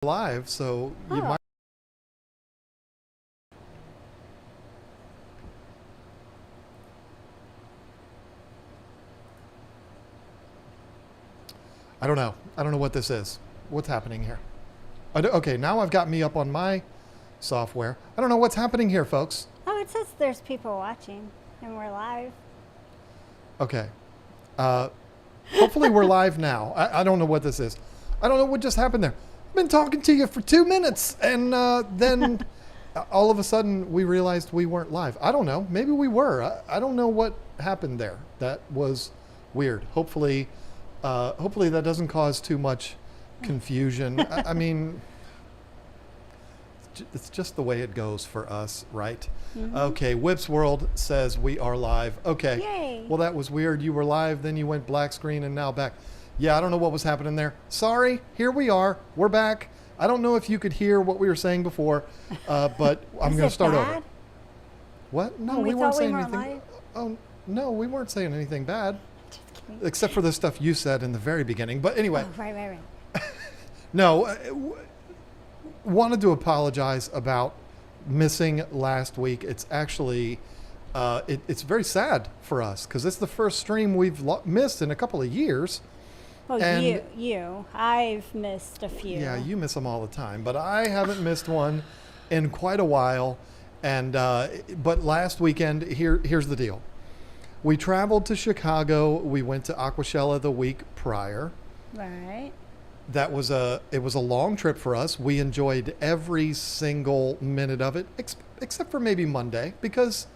live, so you Oh, might. I don't know. I don't know what this is. What's happening here? Okay, now I've got me up on my software. I don't know what's happening here, folks. oh, it says there's people watching and we're live. Okay. Uh, Hopefully we're live now. I don't know what this is. I don't know what just happened there. I've been talking to you for 2 minutes, and then all of a sudden we realized we weren't live. I don't know. Maybe we were. I don't know what happened there. That was weird. Hopefully that doesn't cause too much confusion. I mean, it's just the way it goes for us, right? Okay, Whip's World says we are live. Okay. Yay. Well, that was weird. You were live, then you went black screen, and now back. Yeah, I don't know what was happening there. Sorry. Here we are. We're back. I don't know if you could hear what we were saying before, but I'm going to start over. What? No, When we weren't thought we saying weren't anything. live? Oh, no, we weren't saying anything bad, Just kidding. except for the stuff you said in the very beginning. But anyway, Oh, right. no, wanted to apologize about missing last week. It's actually, it's very sad for us because it's the first stream we've missed in a couple of years. Well, And- I've missed a few. Yeah, you miss them all the time, but I haven't missed one in quite a while. And but last weekend, here's the deal: we traveled to Chicago. We went to Aquashella the week prior. Right. It was a long trip for us. We enjoyed every single minute of it, except for maybe Monday, because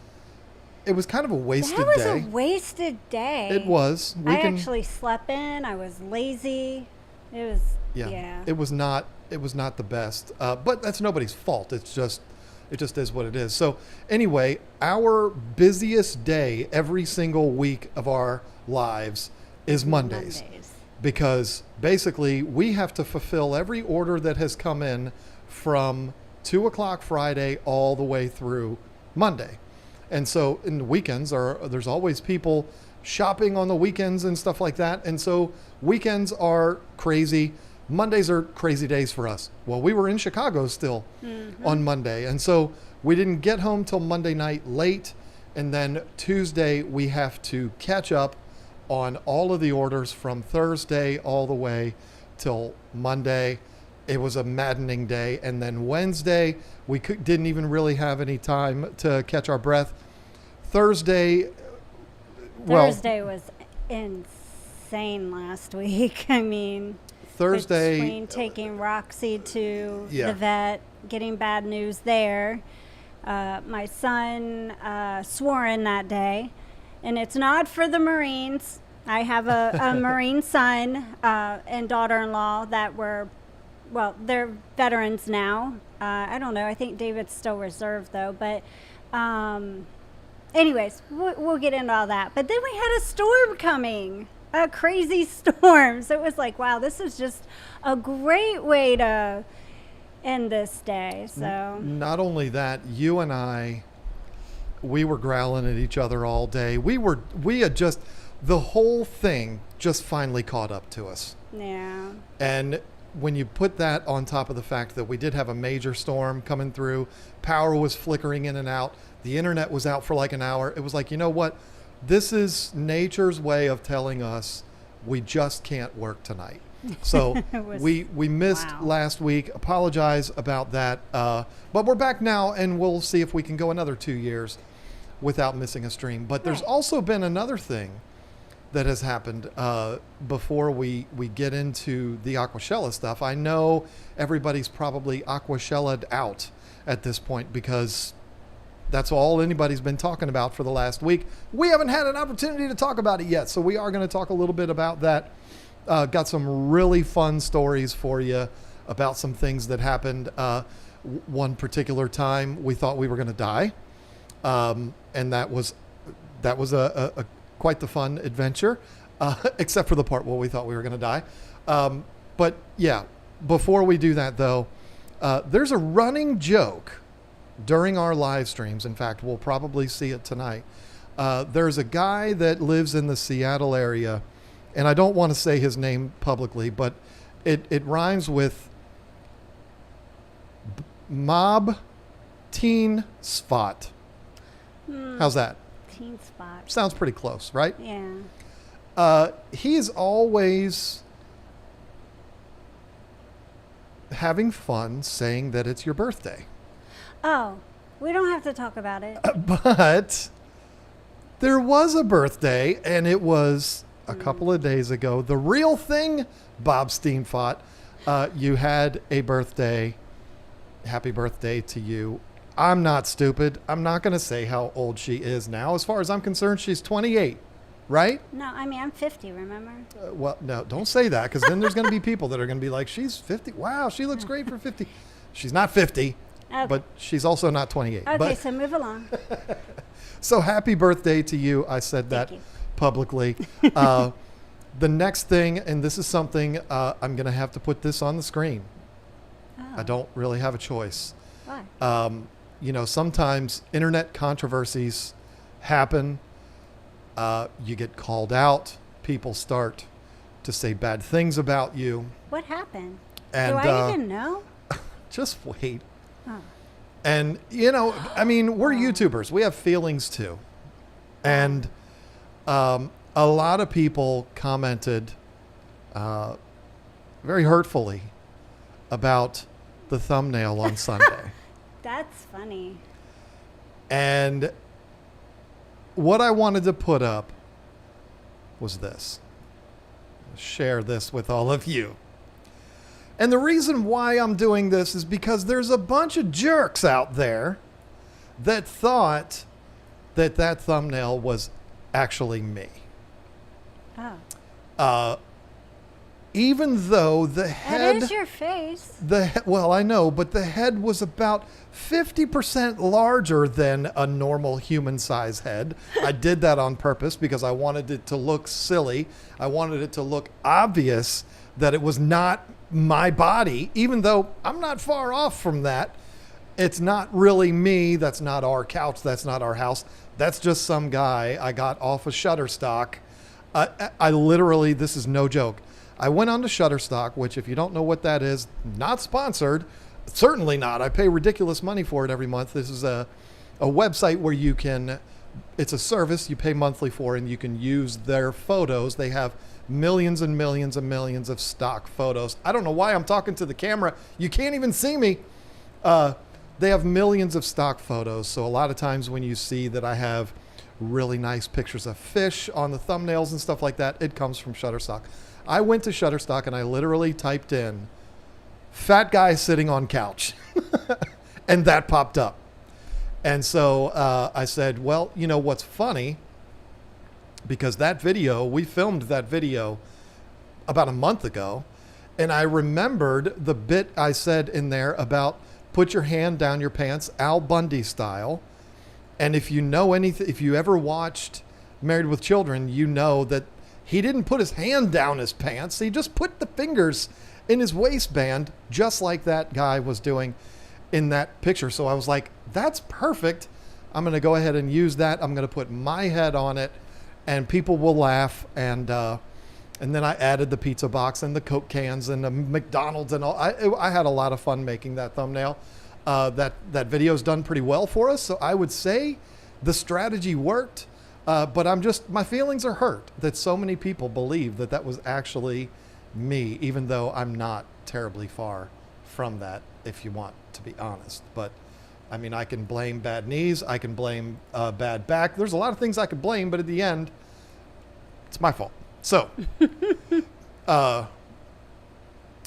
it was kind of a wasted That was day. a wasted day. It was. I actually slept in. I was lazy. It was. Yeah. It was not the best, but that's nobody's fault. It just is what it is. So anyway, our busiest day every single week of our lives is Mondays. Because basically we have to fulfill every order that has come in from 2 o'clock Friday all the way through Monday. And so in the weekends there's always people shopping on the weekends and stuff like that. And so weekends are crazy. Mondays are crazy days for us. Well, we were in Chicago still on Monday. And so we didn't get home till Monday night late. And then Tuesday we have to catch up on all of the orders from Thursday all the way till Monday. It was a maddening day. And then Wednesday, we didn't even really have any time to catch our breath. Thursday Was insane last week. I mean, Thursday, between taking Roxy to Yeah. the vet, getting bad news there. My son swore in that day, and it's not for the Marines. I have a Marine son and daughter-in-law that they're veterans now. I don't know. I think David's still reserved though, but anyways, we'll get into all that. But then we had a storm coming, a crazy storm. So it was like, wow, this is just a great way to end this day. So not only that, you and we were growling at each other all day. The whole thing just finally caught up to us. yeah, And when you put that on top of the fact that we did have a major storm coming through, power was flickering in and out, the internet was out for like an hour. It was like, you know what? This is nature's way of telling us we just can't work tonight. So we missed wow. last week. Apologize about that. But we're back now, and we'll see if we can go another 2 years without missing a stream. But there's Right. also been another thing that has happened before we get into the Aquashella stuff. I know everybody's probably Aquashella'd out at this point because that's all anybody's been talking about for the last week. We haven't had an opportunity to talk about it yet, so we are going to talk a little bit about that. Got some really fun stories for you about some things that happened. One particular time we thought we were going to die, and that was a quite the fun adventure, except for the part where we thought we were going to die. But yeah, before we do that though, there's a running joke during our live streams. In fact, we'll probably see it tonight. There's a guy that lives in the Seattle area, and I don't want to say his name publicly, but it rhymes with Mob Teen Spot. How's that? Teen spot. Sounds pretty close, right? Yeah. He's always having fun saying that it's your birthday. Oh, we don't have to talk about it. But there was a birthday, and it was a couple of days ago. The real thing, Bob Steenfott, you had a birthday. Happy birthday to you. I'm not stupid. I'm not going to say how old she is now. As far as I'm concerned, she's 28, right? No, I mean, I'm 50, remember? Well, no, don't say that, because then there's going to be people that are going to be like, she's 50. Wow, she looks great for 50. She's not 50, Okay. but she's also not 28. Okay, But, so move along. so happy birthday to you. I said that Thank you. publicly. The next thing, and this is something I'm going to have to put this on the screen. Oh, I don't really have a choice. why? You know, sometimes internet controversies happen. You get called out. People start to say bad things about you. What happened? And Do I even know? just wait. Oh. And, you know, I mean, we're YouTubers. We have feelings too. And a lot of people commented very hurtfully about the thumbnail on Sunday. That's funny. And what I wanted to put up was this. Share this with all of you. And the reason why I'm doing this is because there's a bunch of jerks out there that thought that that thumbnail was actually me. Oh. Even though the head... That is your face. Well, I know, but the head was about 50% larger than a normal human-size head. I did that on purpose because I wanted it to look silly. I wanted it to look obvious that it was not my body, even though I'm not far off from that. It's not really me. That's not our couch. That's not our house. That's just some guy I got off of Shutterstock. I literally, this is no joke. I went on to Shutterstock, which if you don't know what that is, not sponsored, certainly not. I pay ridiculous money for it every month. This is a website where you can, it's a service you pay monthly for, and you can use their photos. They have millions and millions and millions of stock photos. I don't know why I'm talking to the camera. You can't even see me. They have millions of stock photos. So a lot of times when you see that I have really nice pictures of fish on the thumbnails and stuff like that, it comes from Shutterstock. I went to Shutterstock and I literally typed in fat guy sitting on couch and that popped up. And so I said, well, you know what's funny, because that video, we filmed that video about a month ago, and I remembered the bit I said in there about put your hand down your pants, Al Bundy style. And if you know anything, if you ever watched Married with Children, you know that he didn't put his hand down his pants. He just put the fingers in his waistband, just like that guy was doing in that picture. So I was like, that's perfect. I'm going to go ahead and use that. I'm going to put my head on it and people will laugh. And then I added the pizza box and the Coke cans and the McDonald's and all. I had a lot of fun making that thumbnail. That video's done pretty well for us. So I would say the strategy worked. But my feelings are hurt that so many people believe that that was actually me, even though I'm not terribly far from that, if you want to be honest. But I mean, I can blame bad knees. I can blame bad back. There's a lot of things I could blame, but at the end, it's my fault. So,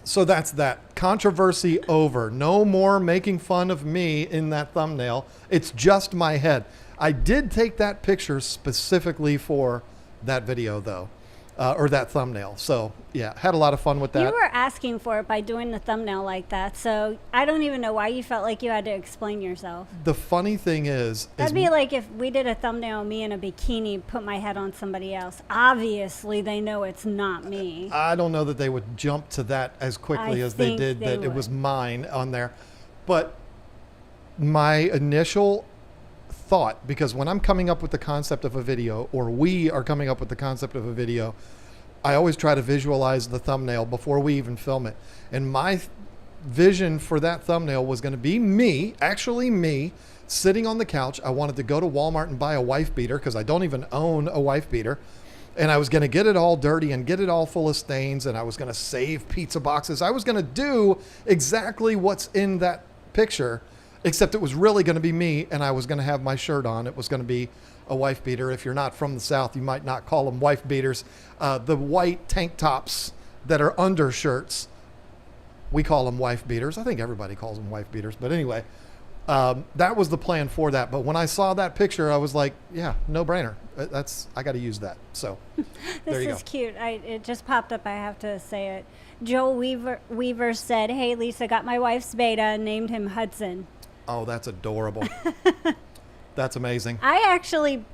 so that's that. Controversy over. No more making fun of me in that thumbnail. It's just my head. I did take that picture specifically for that video, though, or that thumbnail. So, yeah, had a lot of fun with that. You were asking for it by doing the thumbnail like that, so I don't even know why you felt like you had to explain yourself. The funny thing is That'd be like if we did a thumbnail of me in a bikini, put my head on somebody else. Obviously, they know it's not me. I don't know that they would jump to that as quickly as they did that it was mine on there. But my initial thought, because when I'm coming up with the concept of a video, or we are coming up with the concept of a video, I always try to visualize the thumbnail before we even film it. And my vision for that thumbnail was going to be me, actually me, sitting on the couch. I wanted to go to Walmart and buy a wife beater because I don't even own a wife beater. And I was going to get it all dirty and get it all full of stains. And I was going to save pizza boxes. I was going to do exactly what's in that picture, except it was really going to be me. And I was going to have my shirt on. It was going to be a wife beater. If you're not from the South, you might not call them wife beaters. The white tank tops that are undershirts, we call them wife beaters. I think everybody calls them wife beaters. But anyway, that was the plan for that. But when I saw that picture, I was like, yeah, no brainer. I got to use that. So there you go. This is cute. It just popped up. I have to say it. Joel Weaver said, "Hey, Lisa, got my wife's beta and named him Hudson." Oh, that's adorable. That's amazing. I actually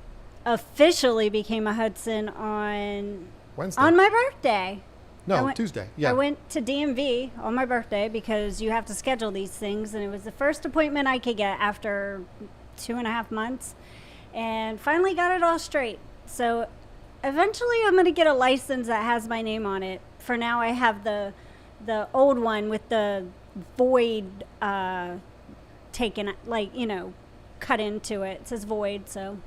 officially became a Hudson on Wednesday. on my birthday. No, Tuesday. Yeah. I went to DMV on my birthday because you have to schedule these things, and it was the first appointment I could get after 2.5 months, and finally got it all straight. So eventually I'm going to get a license that has my name on it. For now, I have the old one with the void taken, cut into it. It says void, so.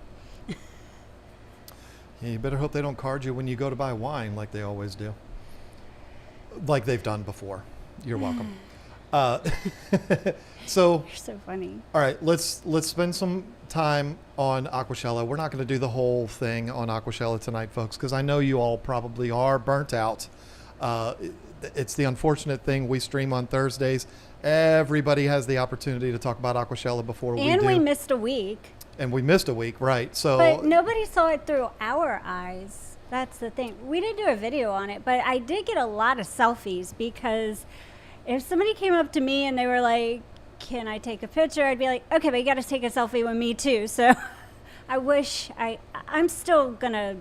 Yeah, you better hope they don't card you when you go to buy wine like they always do. Like they've done before. You're welcome. So You're so funny. all right, let's spend some time on Aquashella. We're not going to do the whole thing on Aquashella tonight, folks, because I know you all probably are burnt out. It's the unfortunate thing. We stream on Thursdays. Everybody has the opportunity to talk about Aquashella before we do. And we missed a week. And we missed a week, right? So, But nobody saw it through our eyes. That's the thing. We didn't do a video on it, but I did get a lot of selfies because if somebody came up to me and they were like, "Can I take a picture?" I'd be like, "Okay, but you got to take a selfie with me too." So I'm still going to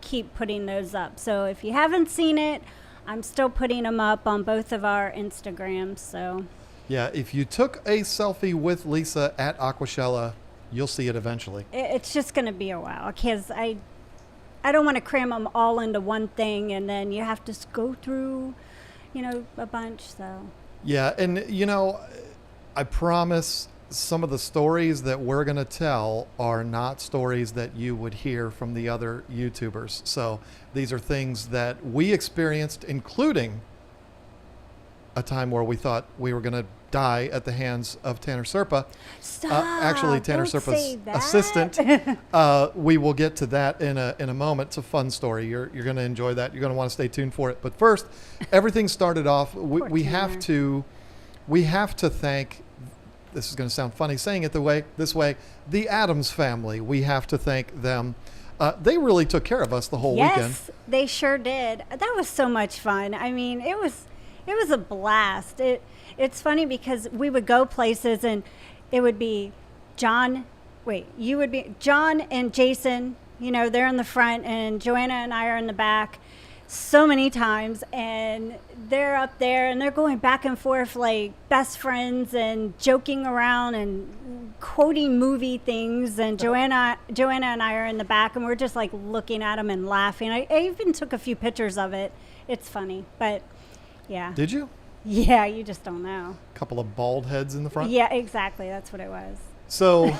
keep putting those up. So if you haven't seen it, I'm still putting them up on both of our Instagrams. So yeah, if you took a selfie with Lisa at Aquashella, you'll see it eventually. it's just going to be a while because I don't want to cram them all into one thing, and then you have to go through, a bunch. So Yeah, and I promise some of the stories that we're going to tell are not stories that you would hear from the other YouTubers. So these are things that we experienced, including a time where we thought we were going to die at the hands of Tanner Serpa. stop. Actually, Tanner Don't say Serpa's that. assistant. We will get to that in a moment. It's a fun story. You're going to enjoy that. You're going to want to stay tuned for it. But first, everything started off. We have to thank. This is going to sound funny saying it this way. The Addams family. We have to thank them. They really took care of us the whole weekend. Yes, they sure did. That was so much fun. I mean, it was a blast. It's funny because we would go places and it would be John and Jason, they're in the front, and Joanna and I are in the back so many times, and they're up there and they're going back and forth like best friends and joking around and quoting movie things, and Joanna and I are in the back and we're just like looking at them and laughing. I even took a few pictures of it. It's funny, but yeah. Did you? Yeah, you just don't know. A couple of bald heads in the front? Yeah, exactly. That's what it was. So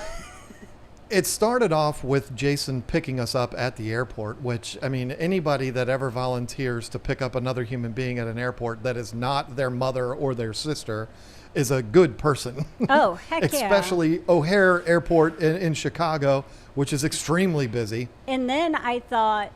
it started off with Jason picking us up at the airport, which, I mean, anybody that ever volunteers to pick up another human being at an airport that is not their mother or their sister is a good person. Oh, heck yeah. Especially O'Hare Airport in Chicago, which is extremely busy. And then I thought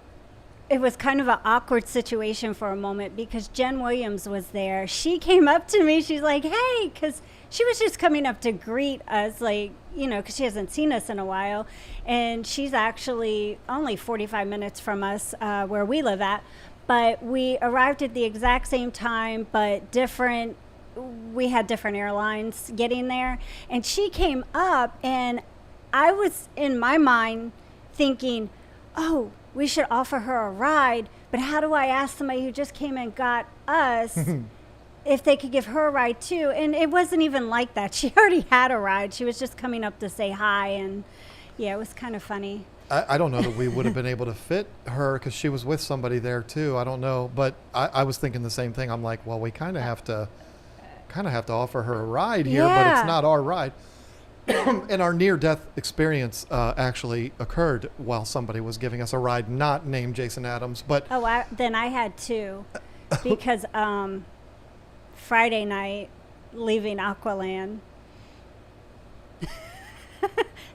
it was kind of an awkward situation for a moment because Jen Williams was there. She came up to me. She's like, "Hey," because she was just coming up to greet us, because she hasn't seen us in a while. And she's actually only 45 minutes from us where we live at. But we arrived at the exact same time, but different. We had different airlines getting there. And she came up, and I was, in my mind, thinking, oh, we should offer her a ride, but how do I ask somebody who just came and got us if they could give her a ride too? And it wasn't even like that. She already had a ride. She was just coming up to say hi, and yeah, it was kind of funny. I don't know that we would have been able to fit her because she was with somebody there too. I don't know, but I was thinking the same thing. I'm like, well, we kind of have kind of have to offer her a ride here, but Yeah. it's not our ride. And our near-death experience actually occurred while somebody was giving us a ride, not named Jason Adams, but Oh, then I had two because Friday night leaving Aqualand.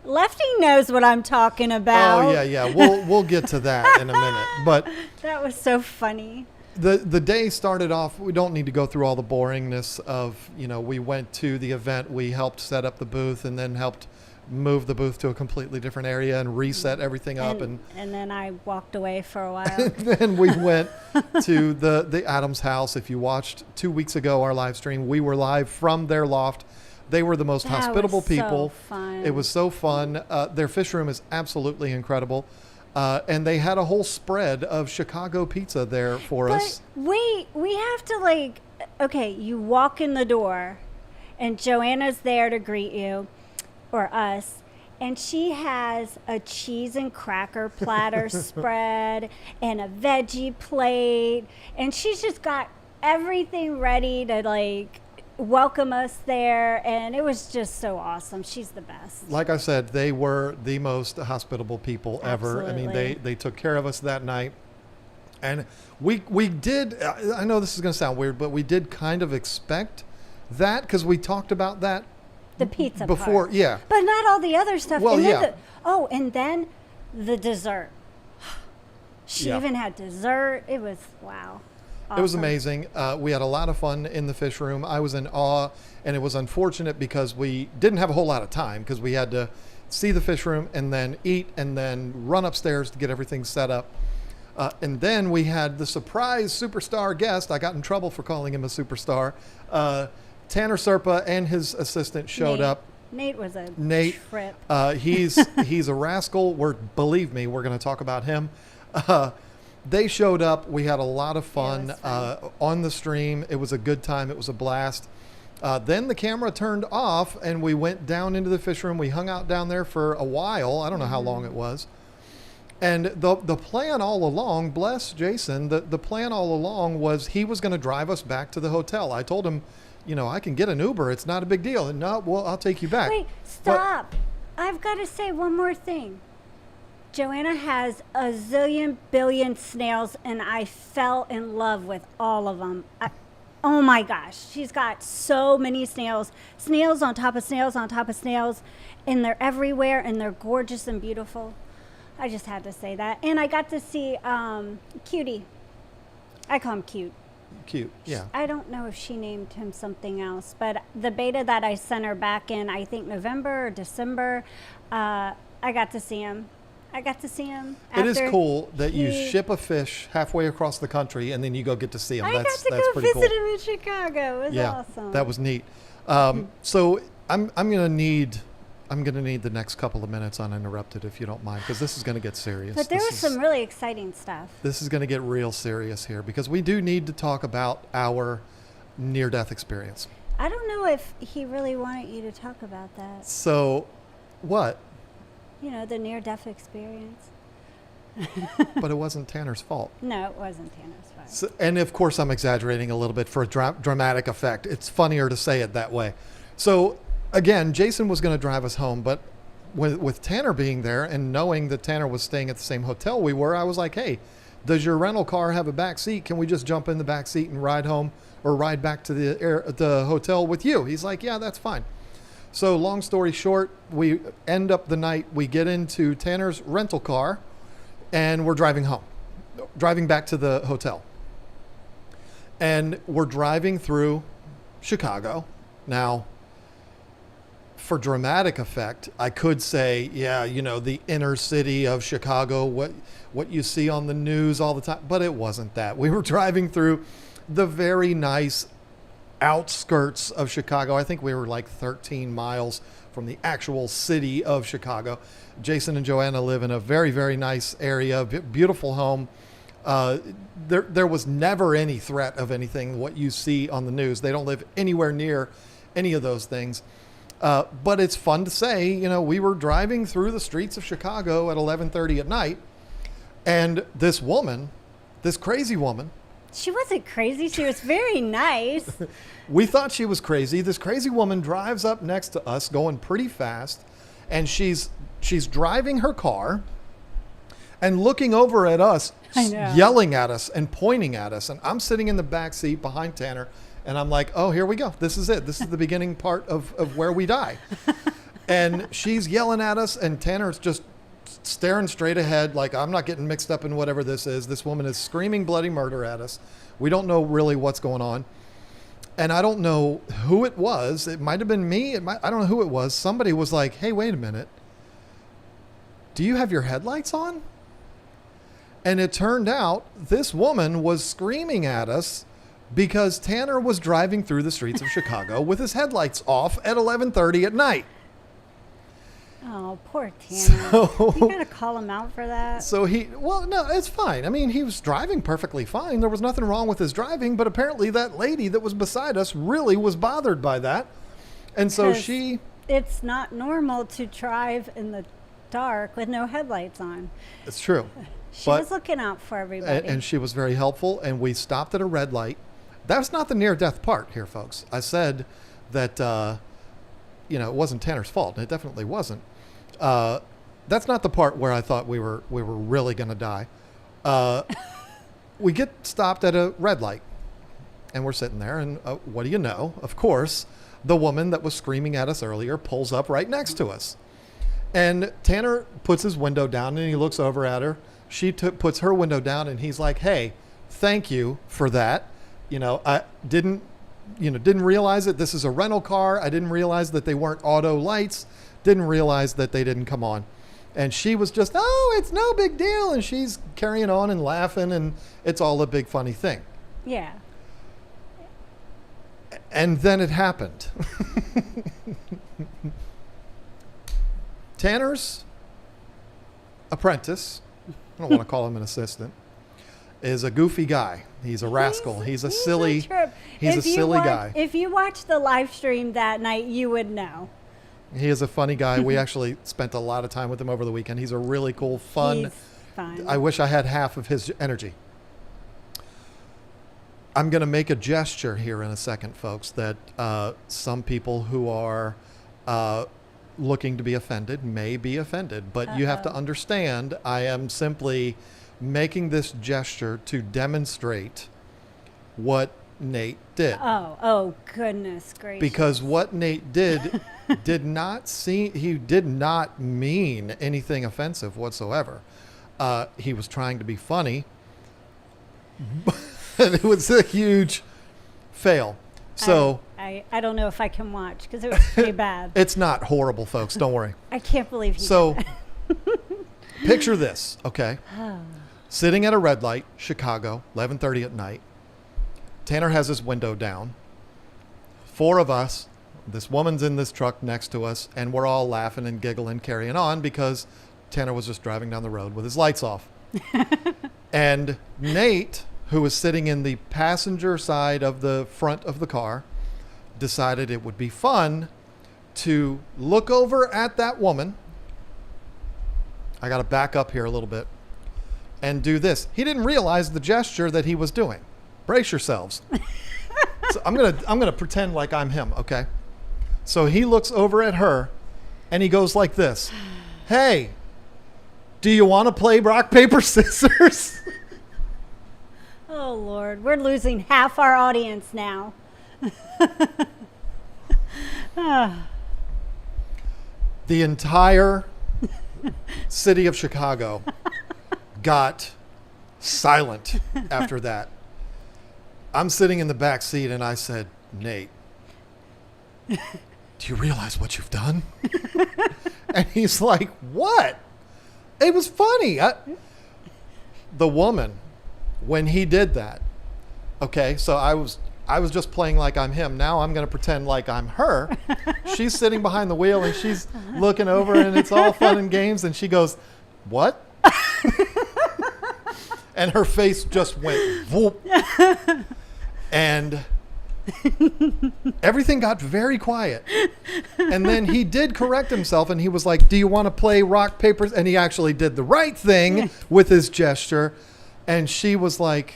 Lefty knows what I'm talking about. oh yeah, we'll get to that in a minute. But That was so funny. the day started off. We don't need to go through all the boringness of, we went to the event, we helped set up the booth, and then helped move the booth to a completely different area and reset everything up, and then I walked away for a while. then we went to the Adams house. If you watched 2 weeks ago our live stream, we were live from their loft. They were the most That hospitable was people. So fun. It was so fun. Their fish room is absolutely incredible. And they had a whole spread of Chicago pizza there for us. But wait, we have to okay, you walk in the door and Joanna's there to greet you, or us, and she has a cheese and cracker platter spread and a veggie plate, and she's just got everything ready to welcome us there, and it was just so awesome. She's the best. Like I said, they were the most hospitable people ever. I mean, Absolutely. they took care of us that night. And we did, I know this is going to sound weird, but we did kind of expect that because we talked about that The pizza before. part. Yeah. But not all the other stuff. Well, and then yeah. and then the dessert. She Yeah. even had dessert. It was, wow. It was Awesome. amazing. We had a lot of fun in the fish room. I was in awe, and it was unfortunate because we didn't have a whole lot of time because we had to see the fish room and then eat and then run upstairs to get everything set up. And then we had the surprise superstar guest. I got in trouble for calling him a superstar. Tanner Serpa and his assistant showed Nate. up. Nate was a Nate, trip. he's a rascal. Believe me, we're going to talk about him. They showed up. We had a lot of fun, was fun. on the stream. It was a good time. It was a blast. Then the camera turned off and we went down into the fish room. We hung out down there for a while. I don't know how long it was. And the plan all along, bless Jason, the plan all along was he was going to drive us back to the hotel. I told him, I can get an Uber. It's not a big deal. And no, well, I'll take you back. Wait, stop. I've got to say one more thing. Joanna has a zillion billion snails, and I fell in love with all of them. Oh my gosh, she's got so many snails. Snails on top of snails on top of snails, and they're everywhere, and they're gorgeous and beautiful. I just had to say that. And I got to see Cutie. I call him Cute. Cute. Yeah. I don't know if she named him something else, but the beta that I sent her back in, I think November or December, I got to see him. It is after cool that you he- ship a fish halfway across the country and then you go get to see him. I That's got to go pretty visit cool. him in Chicago. It was Yeah, awesome. that was neat. So I'm gonna need the next couple of minutes uninterrupted if you don't mind, because this is gonna get serious. But there was some really exciting stuff. This is gonna get real serious here because we do need to talk about our near-death experience. I don't know if he really wanted you to talk about that. So, what? The near-death experience. But it wasn't Tanner's fault. No, it wasn't Tanner's fault. So, and of course, I'm exaggerating a little bit for a dramatic effect. It's funnier to say it that way. So, again, Jason was going to drive us home, but with Tanner being there and knowing that Tanner was staying at the same hotel we were, I was like, hey, does your rental car have a back seat? Can we just jump in the back seat and ride home or ride back to the hotel with you? He's like, yeah, that's fine. So long story short, we end up the night, we get into Tanner's rental car and we're driving back to the hotel. And we're driving through Chicago. Now, for dramatic effect, I could say, yeah, the inner city of Chicago, what you see on the news all the time, but it wasn't that. We were driving through the very nice outskirts of Chicago. I think we were like 13 miles from the actual city of Chicago. Jason and Joanna live in a very, very nice area, beautiful home. There was never any threat of anything, what you see on the news. They don't live anywhere near any of those things. But it's fun to say, we were driving through the streets of Chicago at 11:30 at night, and this crazy woman, She wasn't crazy. She was very nice. We thought she was crazy. This crazy woman drives up next to us going pretty fast, and she's driving her car and looking over at us, yelling at us and pointing at us. And I'm sitting in the back seat behind Tanner, and I'm like, oh, here we go. This is it. This is the beginning part of where we die. And she's yelling at us, and Tanner's just staring straight ahead like, I'm not getting mixed up in whatever this is. This woman is screaming bloody murder at us. We don't know really what's going on. And I don't know who it was. It might have been me. I don't know who it was. Somebody was like, hey, wait a minute. Do you have your headlights on? And it turned out this woman was screaming at us because Tanner was driving through the streets of Chicago with his headlights off at 11:30 at night. Oh, poor Tanner. So, you gotta call him out for that. So no, it's fine. I mean, he was driving perfectly fine. There was nothing wrong with his driving, but apparently that lady that was beside us really was bothered by that. And so it's not normal to drive in the dark with no headlights on. It's true. She was looking out for everybody. And she was very helpful, and we stopped at a red light. That's not the near-death part here, folks. I said that, it wasn't Tanner's fault. It definitely wasn't. That's not the part where I thought we were really going to die. We get stopped at a red light, and we're sitting there, and what do you know? Of course, the woman that was screaming at us earlier pulls up right next to us. And Tanner puts his window down, and he looks over at her. She puts her window down, and he's like, hey, thank you for that. I didn't realize it. This is a rental car. I didn't realize that they weren't auto lights. Didn't realize that they didn't come on. And she was just, oh, it's no big deal. And she's carrying on and laughing, and it's all a big funny thing. Yeah. And then it happened. Tanner's apprentice, I don't want to call him an assistant, is a goofy guy. He's a rascal. He's a silly guy. If you watched the live stream that night, you would know. He is a funny guy. We actually spent a lot of time with him over the weekend. He's a really cool, fun. He's fun. I wish I had half of his energy. I'm going to make a gesture here in a second, folks, that some people who are looking to be offended may be offended. But you have to understand, I am simply making this gesture to demonstrate what Nate did. Oh, goodness gracious. Because what Nate did did not mean anything offensive whatsoever. He was trying to be funny, but it was a huge fail. So I don't know if I can watch because it was pretty bad. It's not horrible, folks. Don't worry. I can't believe he So did that. picture this, okay? Sitting at a red light, Chicago, 11:30 at night. Tanner has his window down. 4 of us, this woman's in this truck next to us, and we're all laughing and giggling, carrying on because Tanner was just driving down the road with his lights off. And Nate, who was sitting in the passenger side of the front of the car, decided it would be fun to look over at that woman. I got to back up here a little bit and do this. He didn't realize the gesture that he was doing. Brace yourselves. So I'm gonna pretend like I'm him, okay? So he looks over at her and he goes like this. Hey, do you want to play rock, paper, scissors? Oh, Lord. We're losing half our audience now. The entire city of Chicago got silent after that. I'm sitting in the back seat and I said, Nate, do you realize what you've done? And he's like, what? It was funny. The woman, when he did that, okay, so I was just playing like I'm him. Now I'm going to pretend like I'm her. She's sitting behind the wheel and she's looking over and it's all fun and games. And she goes, what? And her face just went whoop. And everything got very quiet. And then he did correct himself and he was like, do you want to play rock, paper? And he actually did the right thing with his gesture. And she was like,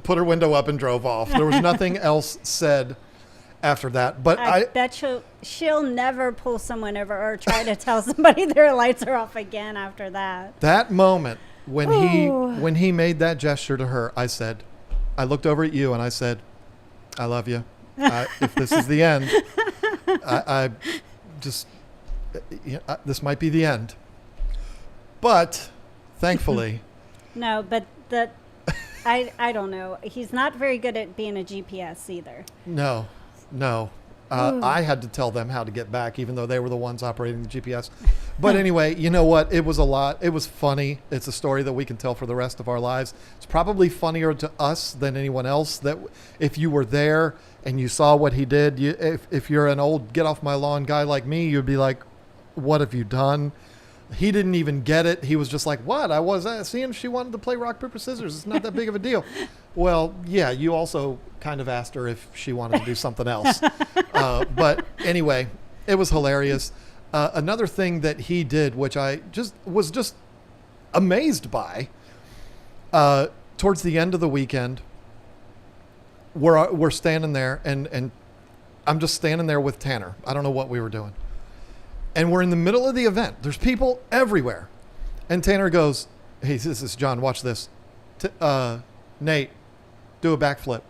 put her window up and drove off. There was nothing else said after that. But I bet she'll never pull someone over or try to tell somebody their lights are off again after that. That moment when he made that gesture to her, I looked over at you and I said, I love you. If this is the end, I just, this might be the end. But thankfully. No, but I don't know. He's not very good at being a GPS either. No. I had to tell them how to get back, even though they were the ones operating the GPS. But anyway, you know what? It was a lot. It was funny. It's a story that we can tell for the rest of our lives. It's probably funnier to us than anyone else. That if you were there and you saw what he did, if you're an old get off my lawn guy like me, you'd be like, what have you done? He didn't even get it. He was just like, what? I was seeing if she wanted to play rock, paper, scissors. It's not that big of a deal. Well, yeah, you also kind of asked her if she wanted to do something else. But anyway, it was hilarious. Another thing that he did, which I was just amazed by, towards the end of the weekend, we're standing there, and I'm just standing there with Tanner. I don't know what we were doing. And we're in the middle of the event. There's people everywhere. And Tanner goes, hey, this is John, watch this. Nate, do a backflip.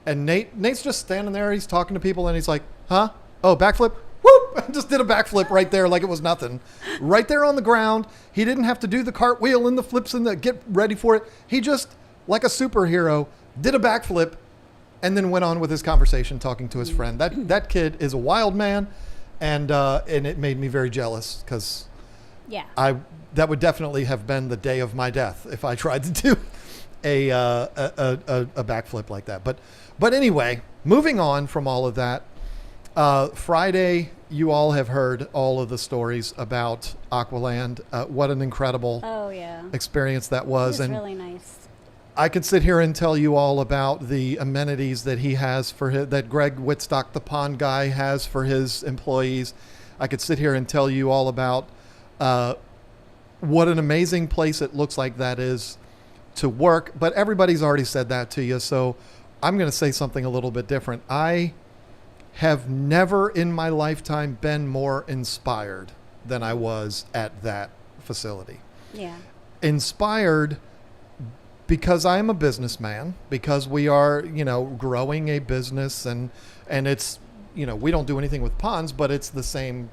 And Nate's just standing there. He's talking to people and he's like, huh? Oh, backflip? Whoop! I just did a backflip right there like it was nothing. Right there on the ground. He didn't have to do the cartwheel and the flips and the get ready for it. He just, like a superhero, did a backflip and then went on with his conversation talking to his friend. That kid is a wild man. And it made me very jealous because that would definitely have been the day of my death if I tried to do a backflip like that. But anyway, moving on from all of that, Friday, you all have heard all of the stories about Aqualand. What an incredible experience that was. It was really nice. I could sit here and tell you all about the amenities that he has that Greg Whitstock, the pond guy, has for his employees. I could sit here and tell you all about what an amazing place it looks like that is to work. But everybody's already said that to you, so I'm going to say something a little bit different. I have never in my lifetime been more inspired than I was at that facility. Yeah. Inspired because I am a businessman, because we are, growing a business and it's, we don't do anything with ponds, but it's the same,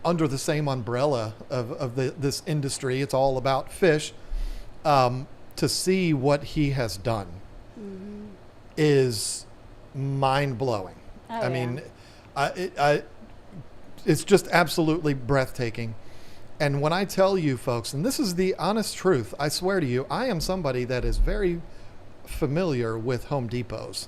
under the same umbrella of this industry. It's all about fish. To see what he has done is mind blowing. I mean, it's just absolutely breathtaking. And when I tell you folks, and this is the honest truth, I swear to you, I am somebody that is very familiar with Home Depots.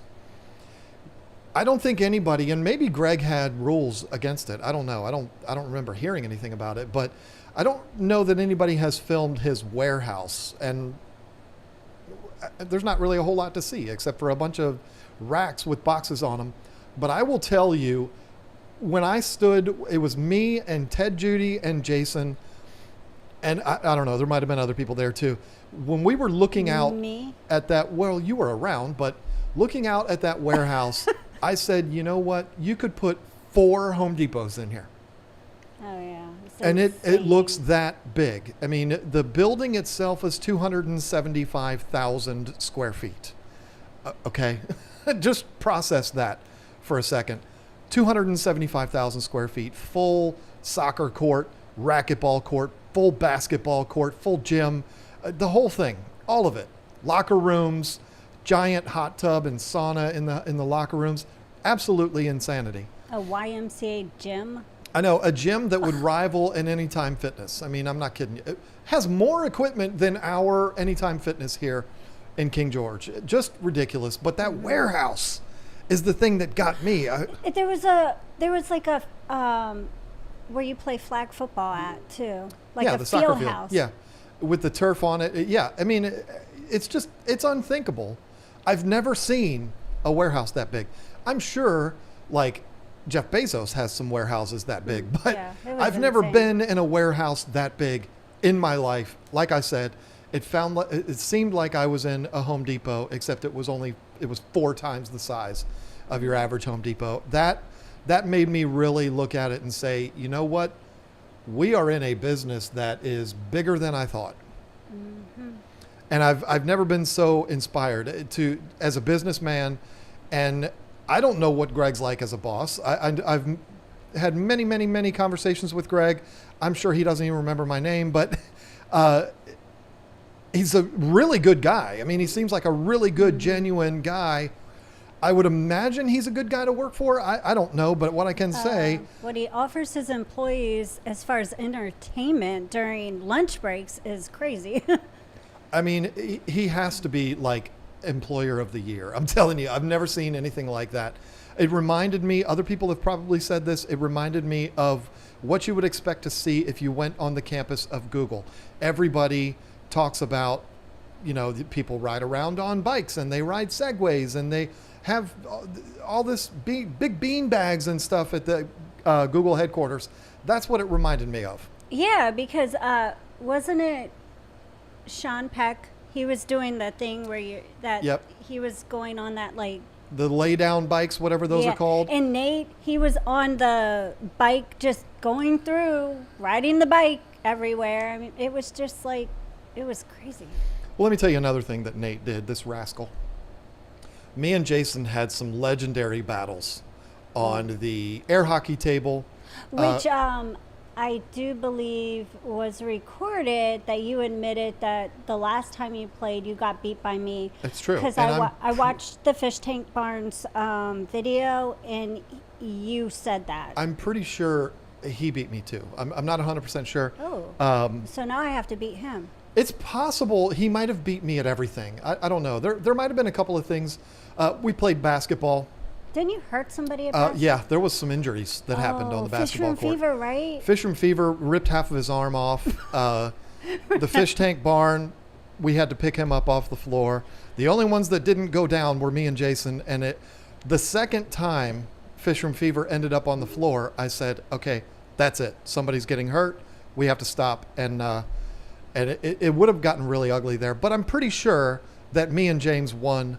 I don't think anybody, and maybe Greg had rules against it. I don't know. I don't remember hearing anything about it, but I don't know that anybody has filmed his warehouse, and there's not really a whole lot to see except for a bunch of racks with boxes on them. But I will tell you, when I stood, it was me and Ted, Judy, and Jason, and I don't know, there might have been other people there too. When we were looking out at that, well, you were around, but looking out at that warehouse, I said, you know what? You could put 4 Home Depots in here. Oh, yeah. And it looks that big. I mean, the building itself is 275,000 square feet. Okay? Just process that for a second. 275,000 square feet, full soccer court, racquetball court, full basketball court, full gym, the whole thing, all of it. Locker rooms, giant hot tub and sauna in the locker rooms. Absolutely insanity. A YMCA gym? I know, a gym that would rival an Anytime Fitness. I mean, I'm not kidding you. It has more equipment than our Anytime Fitness here in King George. Just ridiculous. But that warehouse is the thing that got me. There was like a where you play flag football at too, like a the soccer field field. house. Yeah, with the turf on it. Yeah, I mean, it's unthinkable. I've never seen a warehouse that big. I'm sure, like, Jeff Bezos has some warehouses that big, but Yeah, I've never been in a warehouse that big in my life. Like I said, It seemed like I was in a Home Depot, except it was 4 times the size of your average Home Depot. That made me really look at it and say, you know what? We are in a business that is bigger than I thought. Mm-hmm. And I've never been so inspired as a businessman. And I don't know what Greg's like as a boss. I've had many, many, many conversations with Greg. I'm sure he doesn't even remember my name, but he's a really good guy. I mean, he seems like a really good, genuine guy. I would imagine he's a good guy to work for. I don't know, but what I can say... what he offers his employees as far as entertainment during lunch breaks is crazy. I mean, he has to be like employer of the year. I'm telling you, I've never seen anything like that. It reminded me, other people have probably said this, it reminded me of what you would expect to see if you went on the campus of Google. Everybody talks about, the people ride around on bikes and they ride Segways and they have all this big bean bags and stuff at the Google headquarters. That's what it reminded me of. Yeah, because wasn't it Sean Peck? He was doing the thing where Yep. he was going on that like the lay down bikes, whatever those are called. And Nate, he was on the bike, just going through, riding the bike everywhere. I mean, it was just like, it was crazy. Well, let me tell you another thing that Nate did, this rascal. Me and Jason had some legendary battles on the air hockey table. Which I do believe was recorded, that you admitted that the last time you played, you got beat by me. It's true. Because I watched the Fish Tank Barnes video, and you said that. I'm pretty sure he beat me too. I'm not 100% sure. Oh. So now I have to beat him. It's possible he might have beat me at everything. I don't know. There might have been a couple of things. We played basketball. Didn't you hurt somebody at basketball? Yeah, there was some injuries that happened on the basketball court. Fisherman fever, right? Fisherman fever, ripped half of his arm off. The fish tank barn, we had to pick him up off the floor. The only ones that didn't go down were me and Jason. And the second time Fisherman fever ended up on the floor, I said, okay, that's it. Somebody's getting hurt. We have to stop. And it would have gotten really ugly there. But I'm pretty sure that me and James won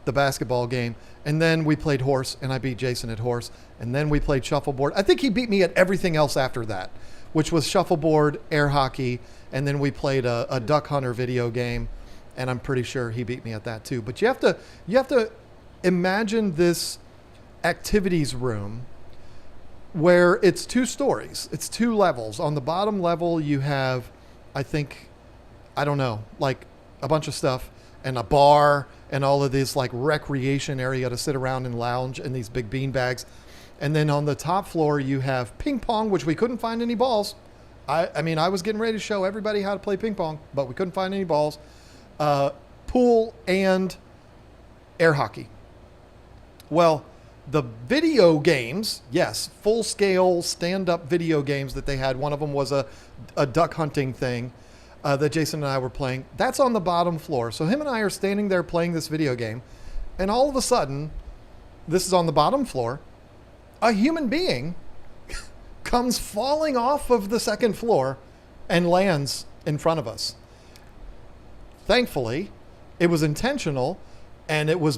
the basketball game. And then we played horse, and I beat Jason at horse. And then we played shuffleboard. I think he beat me at everything else after that, which was shuffleboard, air hockey, and then we played a duck hunter video game. And I'm pretty sure he beat me at that too. But you have to imagine this activities room where it's 2 stories. It's 2 levels. On the bottom level, you have, I don't know, like a bunch of stuff and a bar and all of this like recreation area to sit around and lounge in these big bean bags. And then on the top floor, you have ping pong, which we couldn't find any balls. I mean, I was getting ready to show everybody how to play ping pong, but we couldn't find any balls. Pool and air hockey. Well, the video games, yes, full-scale stand-up video games that they had. One of them was a duck hunting thing that Jason and I were playing. That's on the bottom floor. So him and I are standing there playing this video game, and all of a sudden, this is on the bottom floor, a human being comes falling off of the second floor and lands in front of us. Thankfully, it was intentional. And it was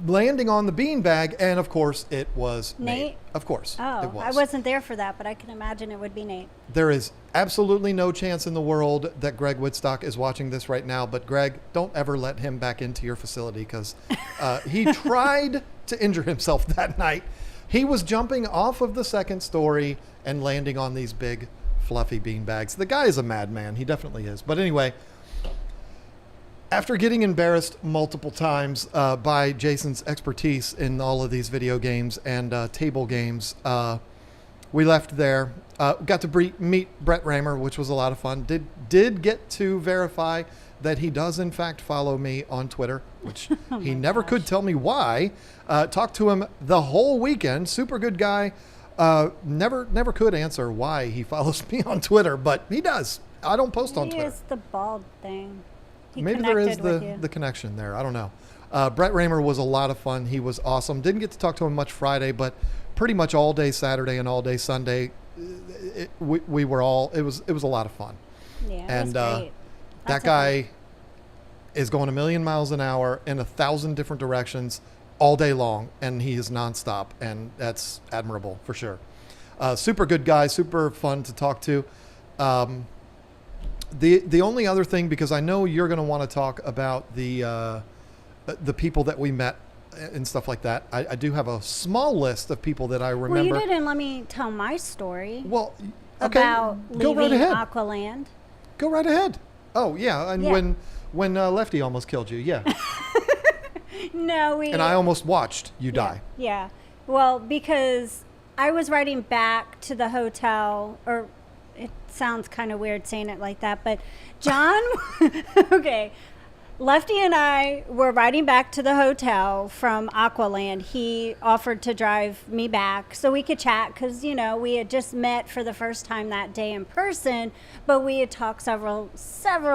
landing on the beanbag, and of course, it was Nate. Of course, it was. I wasn't there for that, but I can imagine it would be Nate. There is absolutely no chance in the world that Greg Woodstock is watching this right now. But Greg, don't ever let him back into your facility, because he tried to injure himself that night. He was jumping off of the second story and landing on these big, fluffy beanbags. The guy is a madman. He definitely is. But anyway, after getting embarrassed multiple times by Jason's expertise in all of these video games and table games, we left there. Got to meet Brett Raymer, which was a lot of fun. Did get to verify that he does in fact follow me on Twitter, which he never could tell me why. Talked to him the whole weekend. Super good guy. Never could answer why he follows me on Twitter, but he does. I don't post on Twitter. He is the bald thing. Maybe there is the connection there. I don't know. Brett Raymer was a lot of fun. He was awesome. Didn't get to talk to him much Friday, but pretty much all day Saturday and all day Sunday, we were all. It was a lot of fun. Yeah, and that's great. that guy is going a million miles an hour in 1,000 different directions all day long, and he is nonstop, and that's admirable for sure. Super good guy, super fun to talk to. The only other thing, because I know you're going to want to talk about the people that we met and stuff like that. I do have a small list of people that I remember. Well, you didn't let me tell my story. Well, okay, about go right leaving ahead. Aqualand. Go right ahead. Oh yeah, and Yeah. when Lefty almost killed you, yeah, No, we. and I almost watched you die. Yeah. Well, because I was riding back to the hotel, or it sounds kind of weird saying it like that, but John, okay, Lefty and I were riding back to the hotel from Aqualand. He offered to drive me back so we could chat because, we had just met for the first time that day in person, but we had talked several,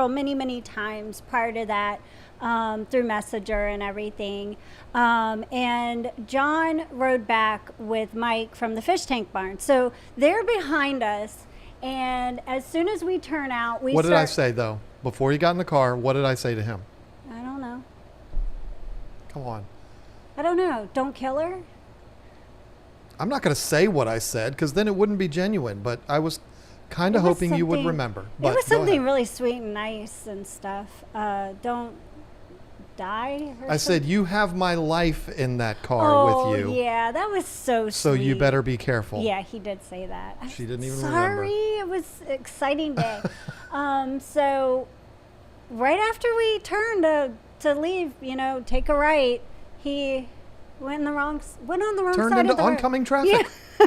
many times prior to that through Messenger and everything. And John rode back with Mike from the fish tank barn. So they're behind us. And as soon as we turn out, What did I say, though? Before you got in the car, what did I say to him? I don't know. Come on. I don't know. Don't kill her? I'm not going to say what I said because then it wouldn't be genuine, but I was kind of hoping you would remember. But it was go something ahead. really sweet and nice and stuff. Don't die or I said, something. you have my life in that car with you. Yeah, that was so sweet. So you better be careful. Yeah, he did say that. She didn't even Sorry, it was an exciting day. So right after we turned to leave, take a right, he went on the wrong Turned side into of the road. oncoming traffic. Yeah.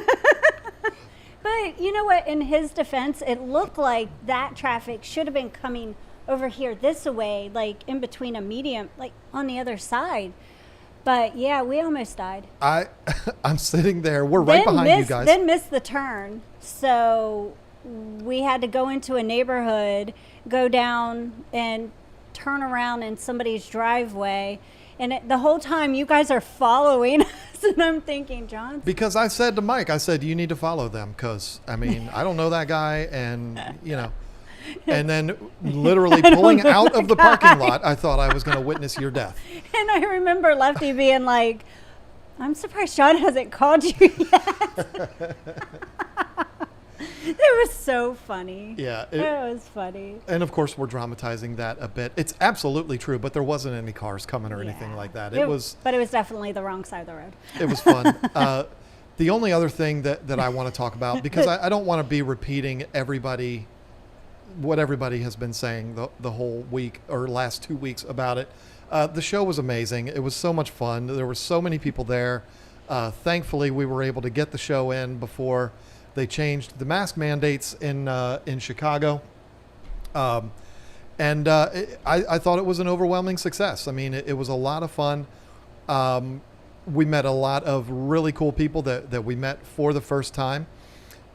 But you know what? In his defense, it looked like that traffic should have been coming over here this way, like in between a medium, like on the other side. But yeah, we almost died. I'm sitting there. We're right behind you guys. Then missed the turn. So we had to go into a neighborhood, go down and turn around in somebody's driveway. And the whole time you guys are following us. And I'm thinking, John. Because I said to Mike, you need to follow them because, I don't know that guy and, And then literally pulling out of the parking lot, I thought I was going to witness your death. And I remember Lefty being like, I'm surprised John hasn't called you yet. It was so funny. Yeah. It was funny. And of course, we're dramatizing that a bit. It's absolutely true, but there wasn't any cars coming or anything like that. But it was definitely the wrong side of the road. It was fun. The only other thing that I want to talk about, because I don't want to be repeating what everybody has been saying the whole week or last 2 weeks about it. The show was amazing. It was so much fun. There were so many people there. Thankfully, we were able to get the show in before they changed the mask mandates in Chicago. I thought it was an overwhelming success. It was a lot of fun. We met a lot of really cool people that we met for the first time.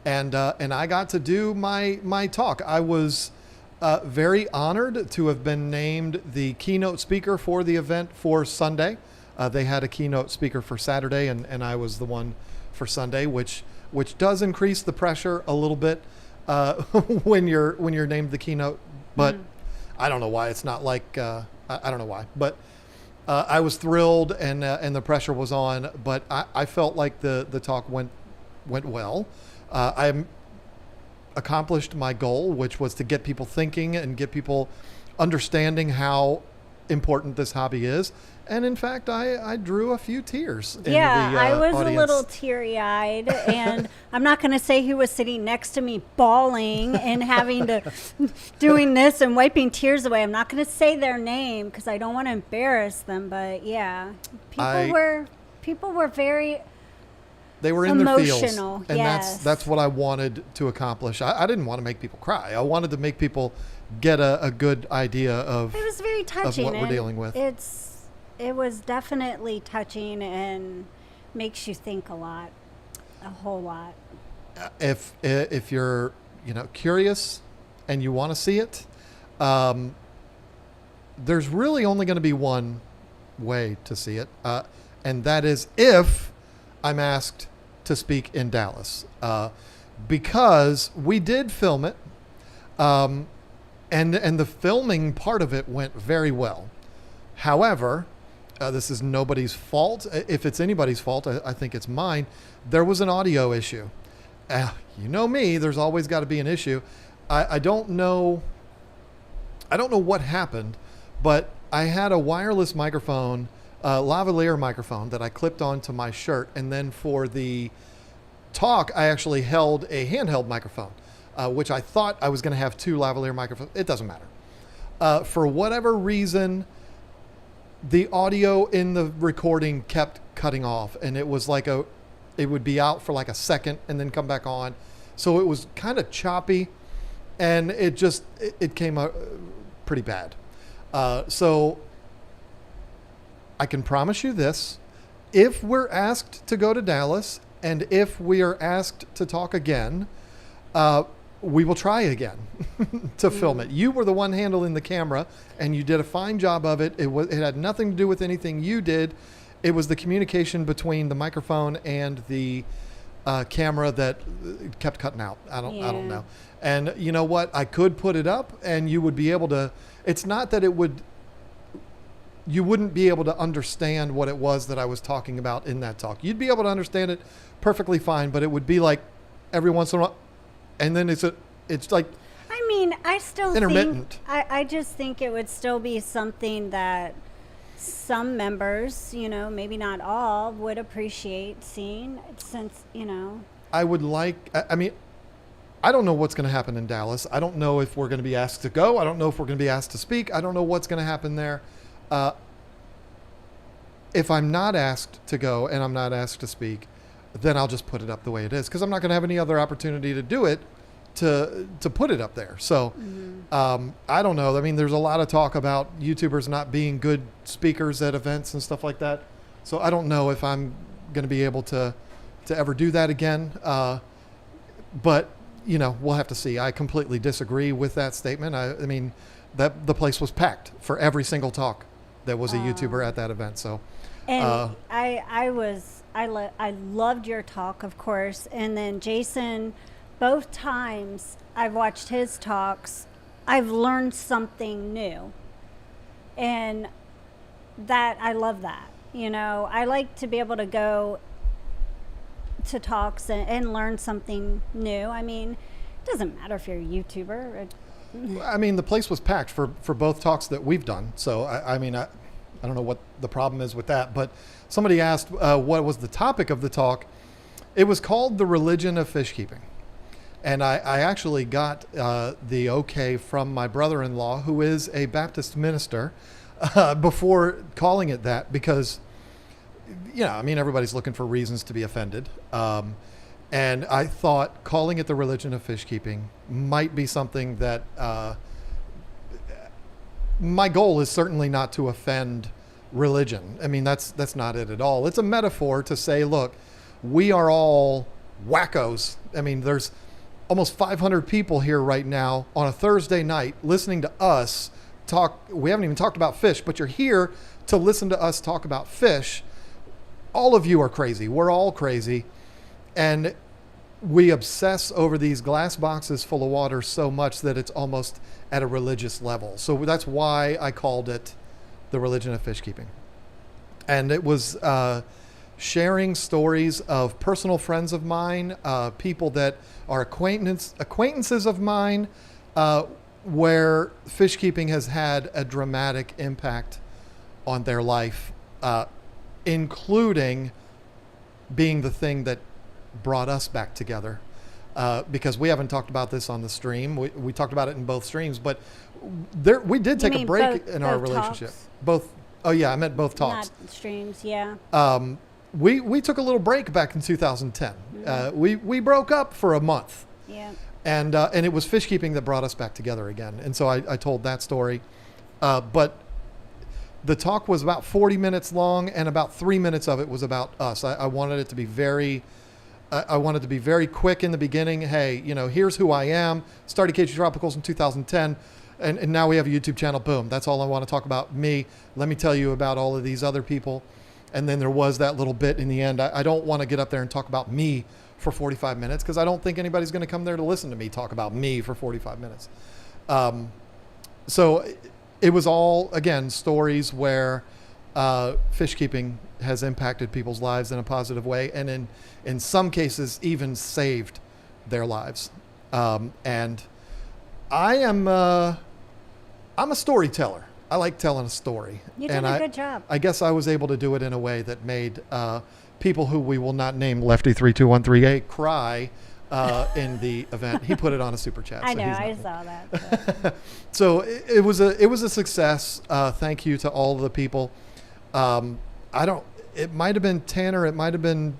And I got to do my talk. I was very honored to have been named the keynote speaker for the event for Sunday. They had a keynote speaker for Saturday, and I was the one for Sunday, which does increase the pressure a little bit when you're named the keynote. But I don't know why. It's not like I don't know why. But I was thrilled, and the pressure was on. But I felt like the talk went well. I accomplished my goal, which was to get people thinking and get people understanding how important this hobby is. And in fact, I drew a few tears in the I was audience. a little teary-eyed, and I'm not going to say who was sitting next to me bawling and having to doing this and wiping tears away. I'm not going to say their name because I don't want to embarrass them. But yeah, people were very. They were in their feels, emotional, and yes. that's what I wanted to accomplish. I didn't want to make people cry. I wanted to make people get a good idea of It was very touching. what we're dealing with. It was definitely touching and makes you think a whole lot. If you're curious and you want to see it, there's really only going to be one way to see it, and that is if I'm asked to speak in Dallas, because we did film it. and the filming part of it went very well. However, this is nobody's fault. If it's anybody's fault, I think it's mine. There was an audio issue. You know me, there's always got to be an issue. I don't know what happened, but I had a wireless microphone, lavalier microphone that I clipped onto my shirt, and then for the talk, I actually held a handheld microphone, which I thought I was going to have two lavalier microphones. It doesn't matter. For whatever reason, the audio in the recording kept cutting off, and it was like it would be out for like a second and then come back on. So it was kind of choppy, and it came out pretty bad. So I can promise you this: if we're asked to go to Dallas, and if we are asked to talk again, we will try again to film it. You were the one handling the camera, and you did a fine job of it. It had nothing to do with anything you did. It was the communication between the microphone and the camera that kept cutting out. I don't know. And you know what? I could put it up, and you would be able to. It's not that you wouldn't be able to understand what it was that I was talking about in that talk. You'd be able to understand it perfectly fine, but it would be like every once in a while, and then it's like. I mean, I still intermittent. think I just think it would still be something that some members, maybe not all, would appreciate seeing, since, I would like, I mean, I don't know what's going to happen in Dallas. I don't know if we're going to be asked to go. I don't know if we're going to be asked to speak. I don't know what's going to happen there. If I'm not asked to go and I'm not asked to speak, then I'll just put it up the way it is, because I'm not going to have any other opportunity to do it, to put it up there. So I don't know. I mean, there's a lot of talk about YouTubers not being good speakers at events and stuff like that. So I don't know if I'm going to be able to ever do that again. But, we'll have to see. I completely disagree with that statement. I mean, that the place was packed for every single talk. There was a YouTuber at that event. So, and I loved your talk, of course. And then Jason, both times I've watched his talks, I've learned something new. And I love that. I like to be able to go to talks and learn something new. I mean, it doesn't matter if you're a YouTuber. I mean, the place was packed for both talks that we've done. So, I mean, I don't know what the problem is with that. But somebody asked what was the topic of the talk. It was called The Religion of Fish Keeping. And I actually got the okay from my brother-in-law, who is a Baptist minister, before calling it that, because, I mean, everybody's looking for reasons to be offended. And I thought calling it The Religion of Fish Keeping might be something that my goal is certainly not to offend religion. I mean, that's not it at all. It's a metaphor to say, look, we are all wackos. I mean, there's almost 500 people here right now on a Thursday night listening to us talk. We haven't even talked about fish, but you're here to listen to us talk about fish. All of you are crazy. We're all crazy. And we obsess over these glass boxes full of water so much that it's almost at a religious level. So that's why I called it The Religion of Fish Keeping. And it was sharing stories of personal friends of mine, people that are acquaintances of mine, where fish keeping has had a dramatic impact on their life, including being the thing that brought us back together. Because we haven't talked about this on the stream. We talked about it in both streams, but we did take a break in our relationship. Talks? Both. Oh yeah, I meant both talks. Not streams, yeah. We took a little break back in 2010. We broke up for a month. Yeah. And it was fish keeping that brought us back together again. And so I told that story. But the talk was about 40 minutes long, and about 3 minutes of it was about us. I wanted it to be very quick in the beginning. Hey, here's who I am. Started KG Tropicals in 2010. And now we have a YouTube channel. Boom. That's all I want to talk about. Me. Let me tell you about all of these other people. And then there was that little bit in the end. I don't want to get up there and talk about me for 45 minutes, because I don't think anybody's going to come there to listen to me talk about me for 45 minutes. So it was all, again, stories where fish keeping has impacted people's lives in a positive way, and in some cases even saved their lives. And I'm a storyteller. I like telling a story. You did a good job. I guess I was able to do it in a way that made people who we will not name Lefty32138 cry in the event. He put it on a super chat. I so know, he's I not saw that. So it was a success. Thank you to all of the people. It might have been Tanner. It might have been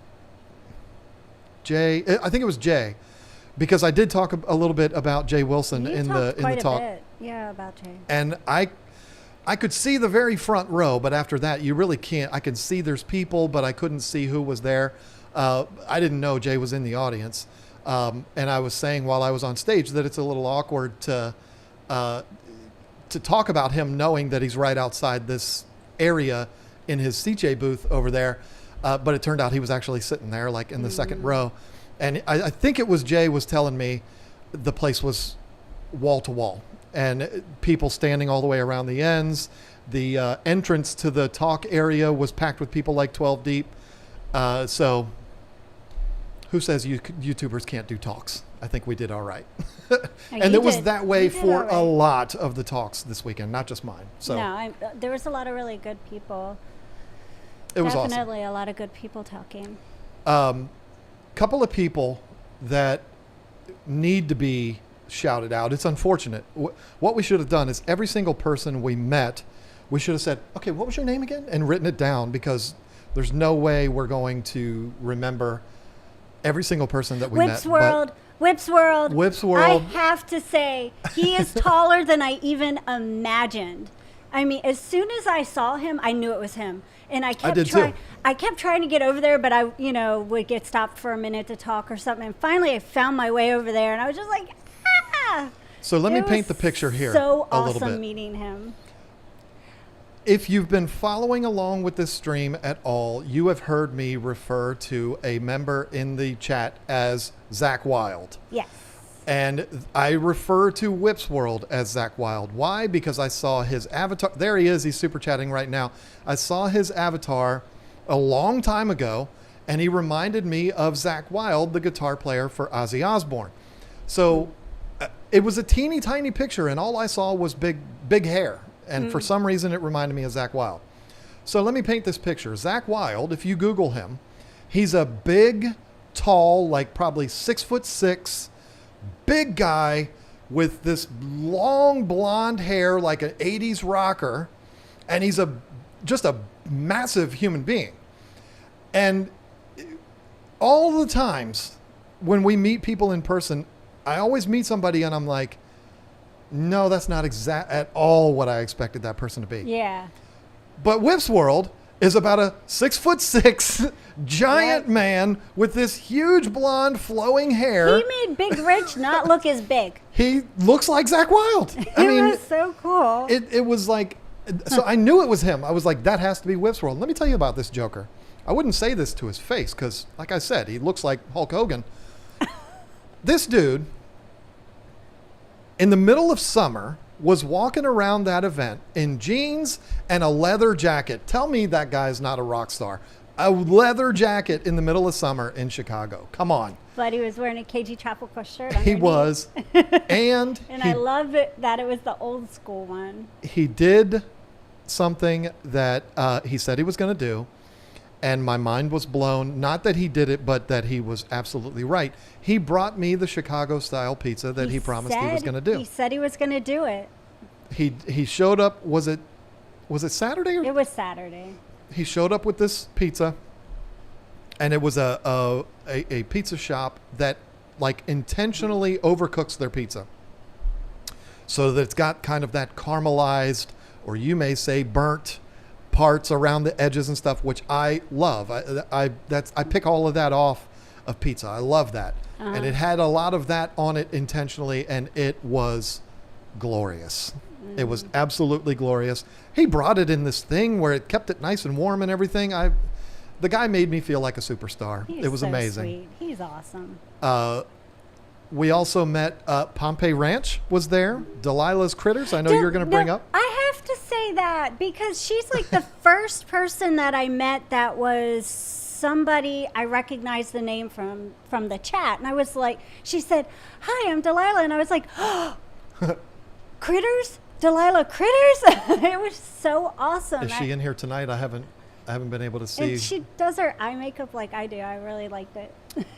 Jay. I think it was Jay, because I did talk a little bit about Jay Wilson in the talk. Bit. Yeah, about Jay. And I could see the very front row, but after that, you really can't. I can see there's people, but I couldn't see who was there. I didn't know Jay was in the audience. And I was saying while I was on stage that it's a little awkward to talk about him knowing that he's right outside this area in his CJ booth over there. But it turned out he was actually sitting there like in the second row. And I think it was Jay was telling me the place was wall to wall and people standing all the way around the ends. The entrance to the talk area was packed with people like 12 deep. So who says YouTubers can't do talks? I think we did all right. And it was that way for a lot of the talks this weekend, not just mine. So no, there was a lot of really good people. It was awesome. Definitely a lot of good people talking. Couple of people that need to be shouted out. It's unfortunate. What we should have done is every single person we met, we should have said, okay, what was your name again? And written it down, because there's no way we're going to remember every single person that we met. Whips World. I have to say, he is taller than I even imagined. I mean, as soon as I saw him, I knew it was him. And I kept trying to get over there, but I would get stopped for a minute to talk or something. And finally I found my way over there, and I was just like, ah. So let me paint the picture here so a little bit. awesome meeting him. If you've been following along with this stream at all, you have heard me refer to a member in the chat as Zach Wild. Yes. And I refer to Whip's World as Zach Wild. Why? Because I saw his avatar. There he is. He's super chatting right now. I saw his avatar a long time ago, and he reminded me of Zach Wild, the guitar player for Ozzy Osbourne. So it was a teeny tiny picture, and all I saw was big hair. And for some reason, it reminded me of Zach Wild. So let me paint this picture. Zach Wild, if you Google him, he's a big, tall, like probably 6'6", big guy with this long blonde hair like an 80s rocker, and he's just a massive human being. And all the times when we meet people in person, I always meet somebody and I'm like, no, that's not at all what I expected that person to be. Yeah. But Whip's World is about a 6'6" giant man with this huge blonde flowing hair. He made Big Rich not look as big. He looks like Zach Wild. It was so cool. It was like, so I knew it was him. I was like, that has to be Whip's World. Let me tell you about this Joker. I wouldn't say this to his face because, like I said, he looks like Hulk Hogan. This dude, in the middle of summer, was walking around that event in jeans and a leather jacket. Tell me that guy's not a rock star. A leather jacket in the middle of summer in Chicago. Come on. But he was wearing a KG Tropical shirt underneath. He was. And I love it that it was the old school one. He did something that he said he was going to do. And my mind was blown. Not that he did it, but that he was absolutely right. He brought me the Chicago-style pizza that he promised he was going to do. He said he was going to do it. He showed up. Was it Saturday? It was Saturday. He showed up with this pizza, and it was a pizza shop that like intentionally overcooks their pizza, so that it's got kind of that caramelized, or you may say burnt, parts around the edges and stuff, which I love. I pick all of that off of pizza. I love that. And it had a lot of that on it intentionally, and it was glorious. It was absolutely glorious. He brought it in this thing where it kept it nice and warm and everything. The guy made me feel like a superstar. It was so amazing. Sweet. He's awesome. We also met Pompeii Ranch was there. Delilah's Critters. I know you're going to bring up. I have to say that because she's like the first person that I met that was somebody I recognized the name from the chat. And I was like, she said, "Hi, I'm Delilah." And I was like, "Oh, Critters? Delilah Critters?" It was so awesome. Is she in here tonight? I haven't been able to see. And she does her eye makeup like I do. I really liked it.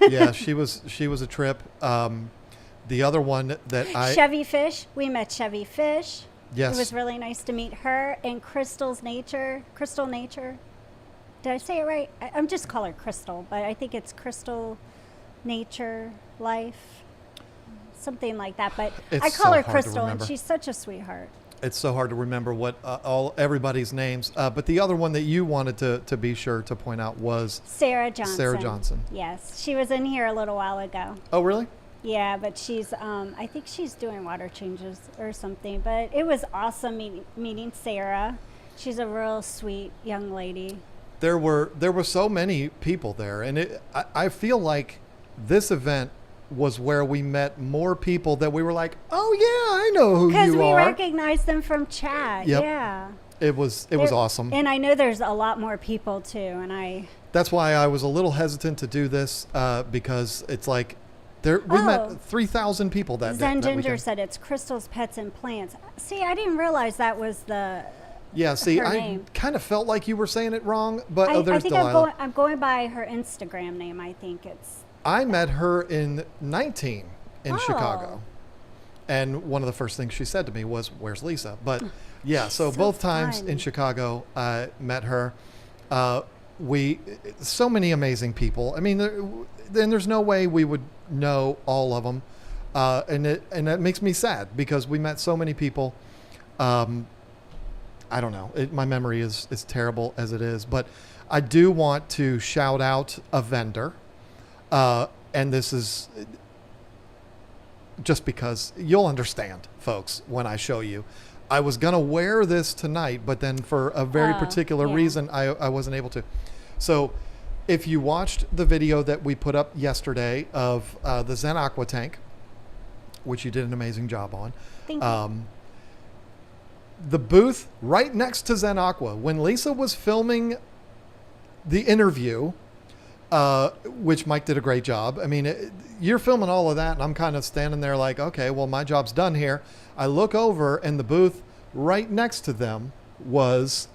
Yeah, she was a trip. The other one that Chevy Fish. We met Chevy Fish. Yes. It was really nice to meet her and Crystal Nature. Did I say it right? I'm just call her Crystal, but I think it's Crystal Nature Life, something like that. But It's I call so her hard to Crystal, and remember. she's such a sweetheart. It's so hard to remember what everybody's names. But the other one that you wanted to be sure to point out was Sarah Johnson. Sarah Johnson. Yes, she was in here a little while ago. Oh, really? Yeah, but she's, I think she's doing water changes or something. But it was awesome meeting Sarah. She's a real sweet young lady. There were so many people there, and I feel like this event was where we met more people that we were like, oh yeah, I know who you are. Because we recognized them from chat. Yep. Yeah. It was awesome. And I know there's a lot more people too, and That's why I was a little hesitant to do this because it's like we met 3,000 people that Zen day. That Ginger weekend. said it's Crystals, Pets, and Plants. See, I didn't realize that was the Yeah, see, her I name. kind of felt like you were saying it wrong, but I there's think Delilah. I'm going by her Instagram name. I think it's. I met her in 19 in Oh. Chicago. And one of the first things she said to me was, "Where's Lisa?" But yeah, so so both times fun. in Chicago, I met her. So many amazing people. I mean, then there's no way we would know all of them. And that makes me sad because we met so many people. I don't know. My memory is terrible as it is, but I do want to shout out a vendor. And this is just because you'll understand, folks, when I show you. I was going to wear this tonight, but then for a very particular reason, I wasn't able to. So if you watched the video that we put up yesterday of the Zen Aqua tank, which you did an amazing job on, Thank you. the booth right next to Zen Aqua, when Lisa was filming the interview, which Mike did a great job. I mean, you're filming all of that, and I'm kind of standing there like, okay, well, my job's done here. I look over, and the booth right next to them was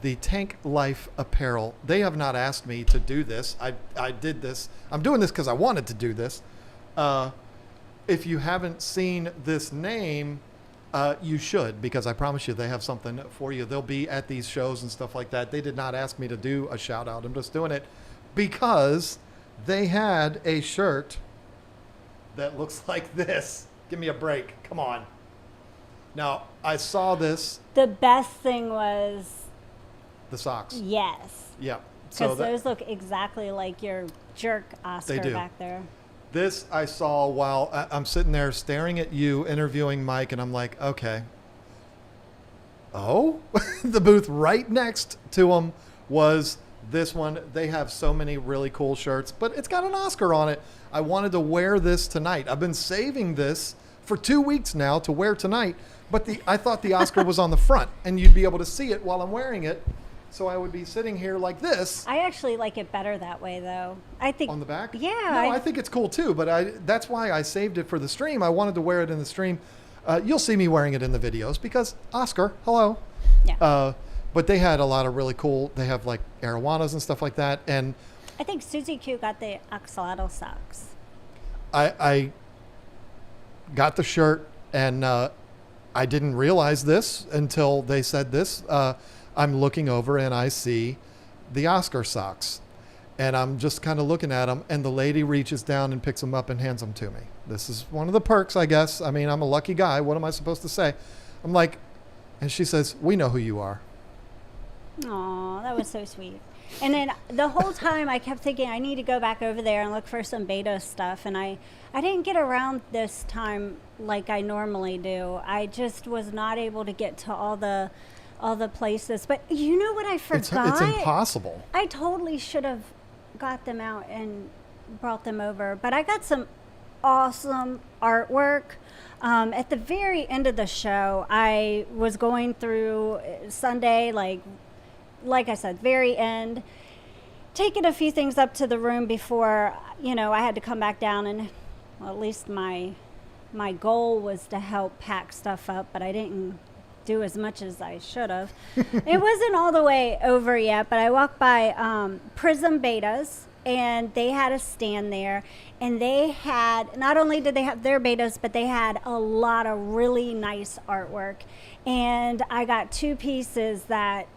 the Tank Life apparel. They have not asked me to do this. I did this. I'm doing this because I wanted to do this. If you haven't seen this name, you should, because I promise you they have something for you. They'll be at these shows and stuff like that. They did not ask me to do a shout out. I'm just doing it because they had a shirt that looks like this. Give me a break. Come on. Now, I saw this. The best thing was The socks. yes, Yeah. because those look exactly like your jerk Oscar do. back there. This I saw while I'm sitting there staring at you interviewing Mike, and I'm like, okay. Oh, the booth right next to him was this one. They have so many really cool shirts, but it's got an Oscar on it. I wanted to wear this tonight. I've been saving this for 2 weeks now to wear tonight, but I thought the Oscar was on the front, and you'd be able to see it while I'm wearing it. So I would be sitting here like this. I actually like it better that way, though. I think On the back? Yeah, No, I think it's cool too, but that's why I saved it for the stream. I wanted to wear it in the stream. You'll see me wearing it in the videos because Oscar, hello. Yeah. But they had a lot of really cool, they have like arowanas and stuff like that. And I think Susie Q got the axolotl socks. I got the shirt, and I didn't realize this until they said this. I'm looking over and I see the Oscar socks, and I'm just kind of looking at them, and the lady reaches down and picks them up and hands them to me. This is one of the perks, I guess. I mean, I'm a lucky guy. What am I supposed to say? I'm like, and she says, "We know who you are." Aw, that was so sweet. And then the whole time I kept thinking I need to go back over there and look for some beta stuff, and I didn't get around this time like I normally do. I just was not able to get to all the places. But you know what I forgot? It's impossible. I totally should have got them out and brought them over. But I got some awesome artwork. At the very end of the show, I was going through Sunday, like I said, very end, taking a few things up to the room before, I had to come back down and, well, at least my goal was to help pack stuff up, but I didn't do as much as I should have. It wasn't all the way over yet, but I walked by Prism Betas, and they had a stand there, and they had, not only did they have their betas, but they had a lot of really nice artwork. And I got 2 pieces that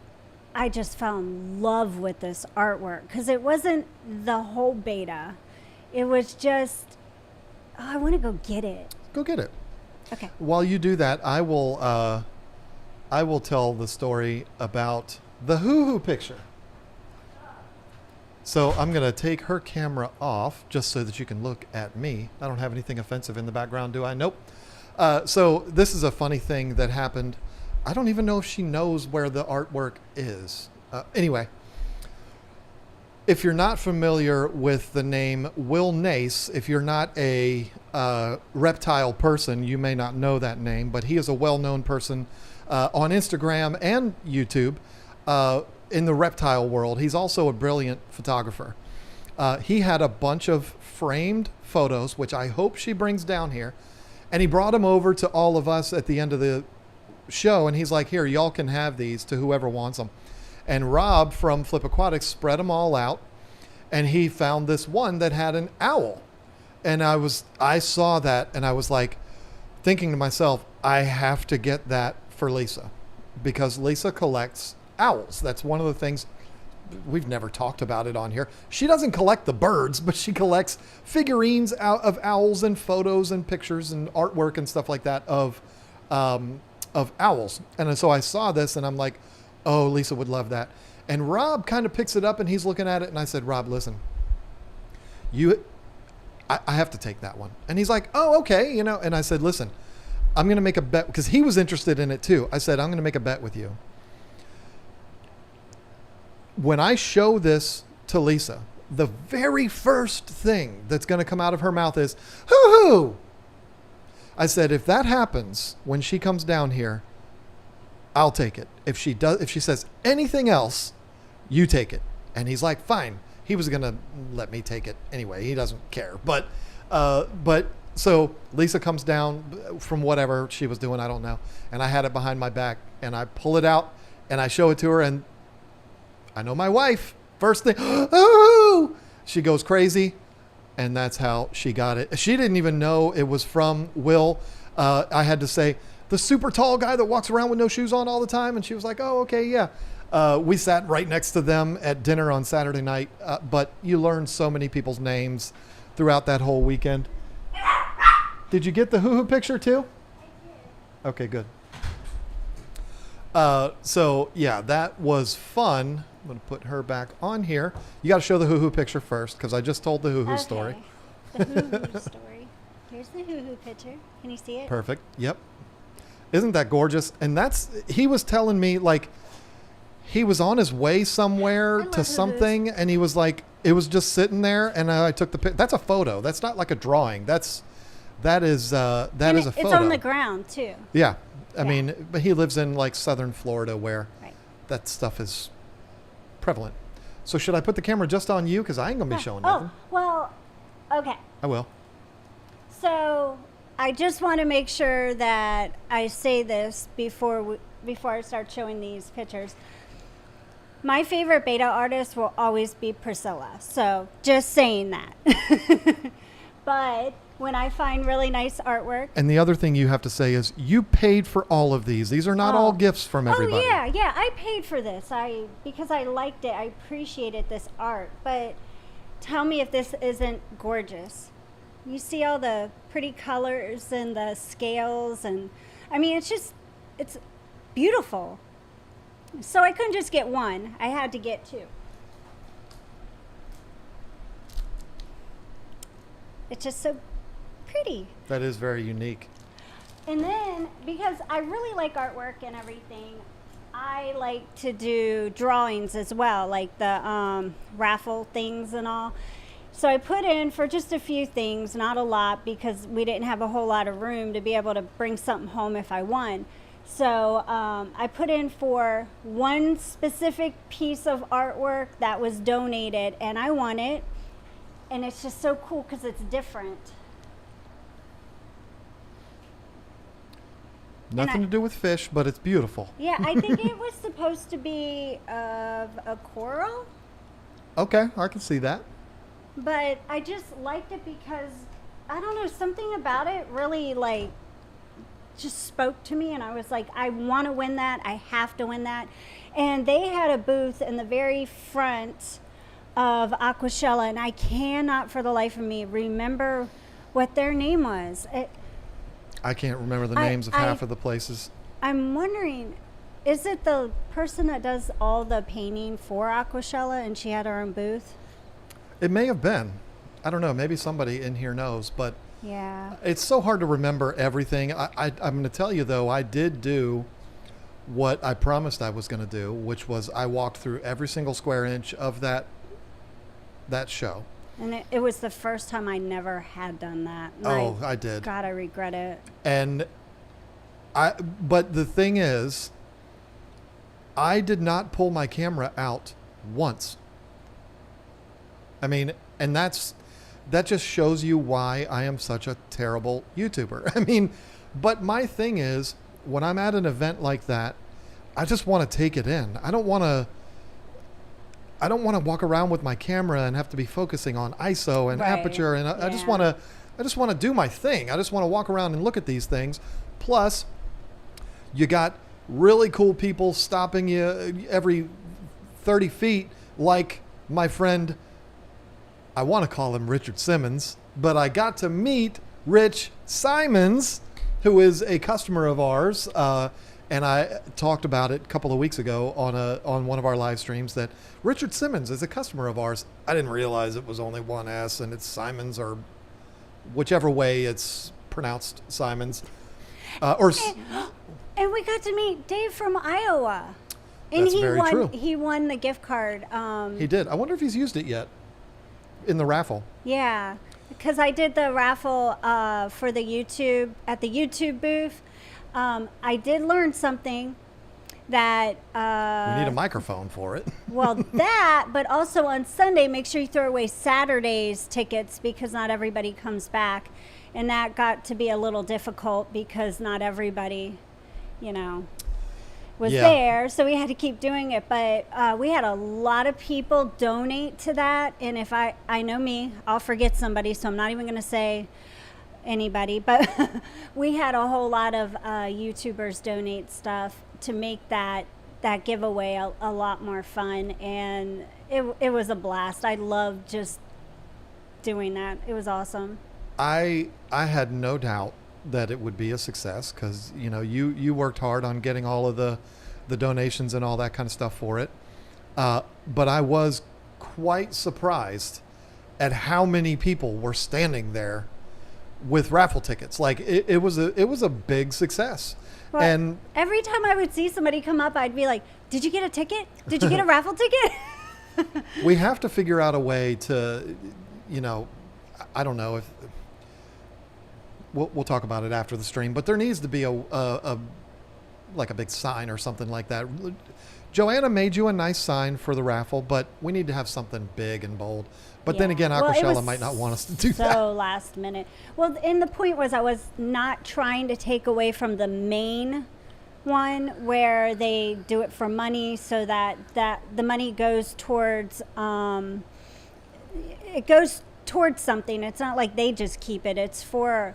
I just fell in love with this artwork, because it wasn't the whole beta. It was just, I want to go get it. Go get it. Okay. While you do that, I will tell the story about the hoo-hoo picture. So I'm going to take her camera off just so that you can look at me. I don't have anything offensive in the background, do I? Nope. So this is a funny thing that happened. I don't even know if she knows where the artwork is. Anyway, if you're not familiar with the name Will Nace, if you're not a reptile person, you may not know that name, but he is a well-known person on Instagram and YouTube in the reptile world. He's also a brilliant photographer. He had a bunch of framed photos, which I hope she brings down here, and he brought them over to all of us at the end of the show, and he's like, here, y'all can have these to whoever wants them. And Rob from Flip Aquatics spread them all out, and he found this one that had an owl. And I saw that, and I was like thinking to myself, I have to get that for Lisa, because Lisa collects owls. That's one of the things. We've never talked about it on here. She doesn't collect the birds, but she collects figurines of owls and photos and pictures and artwork and stuff like that of owls. And so I saw this and I'm like, oh, Lisa would love that. And Rob kind of picks it up and he's looking at it. And I said, Rob, listen, I have to take that one. And he's like, oh, okay. And I said, listen, I'm going to make a bet, because he was interested in it too. I said, I'm going to make a bet with you. When I show this to Lisa, the very first thing that's going to come out of her mouth is, hoo-hoo. I said, if that happens when she comes down here, I'll take it. If she says anything else, you take it. And he's like, fine. He was going to let me take it anyway. He doesn't care. But so Lisa comes down from whatever she was doing, I don't know. And I had it behind my back and I pull it out and I show it to her, and I know my wife, first thing, oh, she goes crazy. And that's how she got it. She didn't even know it was from Will. I had to say, the super tall guy that walks around with no shoes on all the time. And she was like, oh, okay, yeah. We sat right next to them at dinner on Saturday night. But you learn so many people's names throughout that whole weekend. Did you get the hoo-hoo picture too? I did. Okay, good. So yeah, that was fun. I'm going to put her back on here. You got to show the hoo-hoo picture first, because I just told the hoo-hoo story. The hoo-hoo story. Here's the hoo-hoo picture. Can you see it? Perfect. Yep. Isn't that gorgeous? And he was telling me, like, he was on his way somewhere to something, and he was like, it was just sitting there, and I took the picture. That's a photo. That's not like a drawing. That is a photo. It's on the ground too. Yeah. I mean, but he lives in like southern Florida where that stuff is prevalent. So should I put the camera just on you? Because I ain't going to be showing nothing. Oh, well, okay. I will. So I just want to make sure that I say this before I start showing these pictures. My favorite beta artist will always be Priscilla. So just saying that. But when I find really nice artwork. And the other thing you have to say is you paid for all of these. These are not all gifts from everybody. Oh, yeah. I paid for this because I liked it. I appreciated this art. But tell me if this isn't gorgeous. You see all the pretty colors and the scales. And I mean, it's beautiful. So I couldn't just get one. I had to get two. It's just so pretty. That is very unique. And then, because I really like artwork and everything, I like to do drawings as well, like the raffle things and all. So I put in for just a few things, not a lot, because we didn't have a whole lot of room to be able to bring something home if I won. So I put in for one specific piece of artwork that was donated, and I won it. And it's just so cool because it's different. Nothing to do with fish, but it's beautiful. Yeah, I think it was supposed to be of a coral. Okay, I can see that. But I just liked it because, I don't know, something about it really like just spoke to me, and I was like, I want to win that. I have to win that. And they had a booth in the very front of Aquashella, and I cannot for the life of me remember what their name was. I can't remember the names of half of the places. I'm wondering, is it the person that does all the painting for Aquashella and she had her own booth? It may have been. I don't know. Maybe somebody in here knows, but yeah, it's so hard to remember everything. I'm going to tell you, though, I did do what I promised I was going to do, which was I walked through every single square inch of that show. And it was the first time I never had done that. And I did. God, I regret it. And but the thing is, I did not pull my camera out once. I mean, and that just shows you why I am such a terrible YouTuber. I mean, but my thing is, when I'm at an event like that, I just want to take it in. I don't want to walk around with my camera and have to be focusing on ISO and aperture, and I just want to do my thing. I just want to walk around and look at these things. Plus, you got really cool people stopping you every 30 feet, like my friend, I want to call him Richard Simmons, but I got to meet Rich Simons, who is a customer of ours, and I talked about it a couple of weeks ago on one of our live streams that Richard Simmons is a customer of ours. I didn't realize it was only one S, and it's Simons, or whichever way it's pronounced, Simons. And we got to meet Dave from Iowa. And That's very true. He won the gift card. He did. I wonder if he's used it yet in the raffle. Yeah, because I did the raffle for the YouTube at the YouTube booth. I did learn something that we need a microphone for it. Well, that, but also on Sunday, make sure you throw away Saturday's tickets because not everybody comes back, and that got to be a little difficult because not everybody, was there, so we had to keep doing it. But we had a lot of people donate to that, and if I know me, I'll forget somebody, so I'm not even going to say anybody, but we had a whole lot of YouTubers donate stuff to make that giveaway a lot more fun, and it was a blast. I loved just doing that. It was awesome. I had no doubt that it would be a success because you worked hard on getting all of the donations and all that kind of stuff for it, but I was quite surprised at how many people were standing there with raffle tickets. Like it was a big success. Well, and every time I would see somebody come up, I'd be like, "Did you get a ticket? Did you get a raffle ticket?" We have to figure out a way to, I don't know if we'll talk about it after the stream, but there needs to be a big sign or something like that. Joanna made you a nice sign for the raffle, but we need to have something big and bold. But then again, Aquashella might not want us to do that. So last minute. Well, and the point was I was not trying to take away from the main one where they do it for money, so that the money goes towards something. It's not like they just keep it. It's for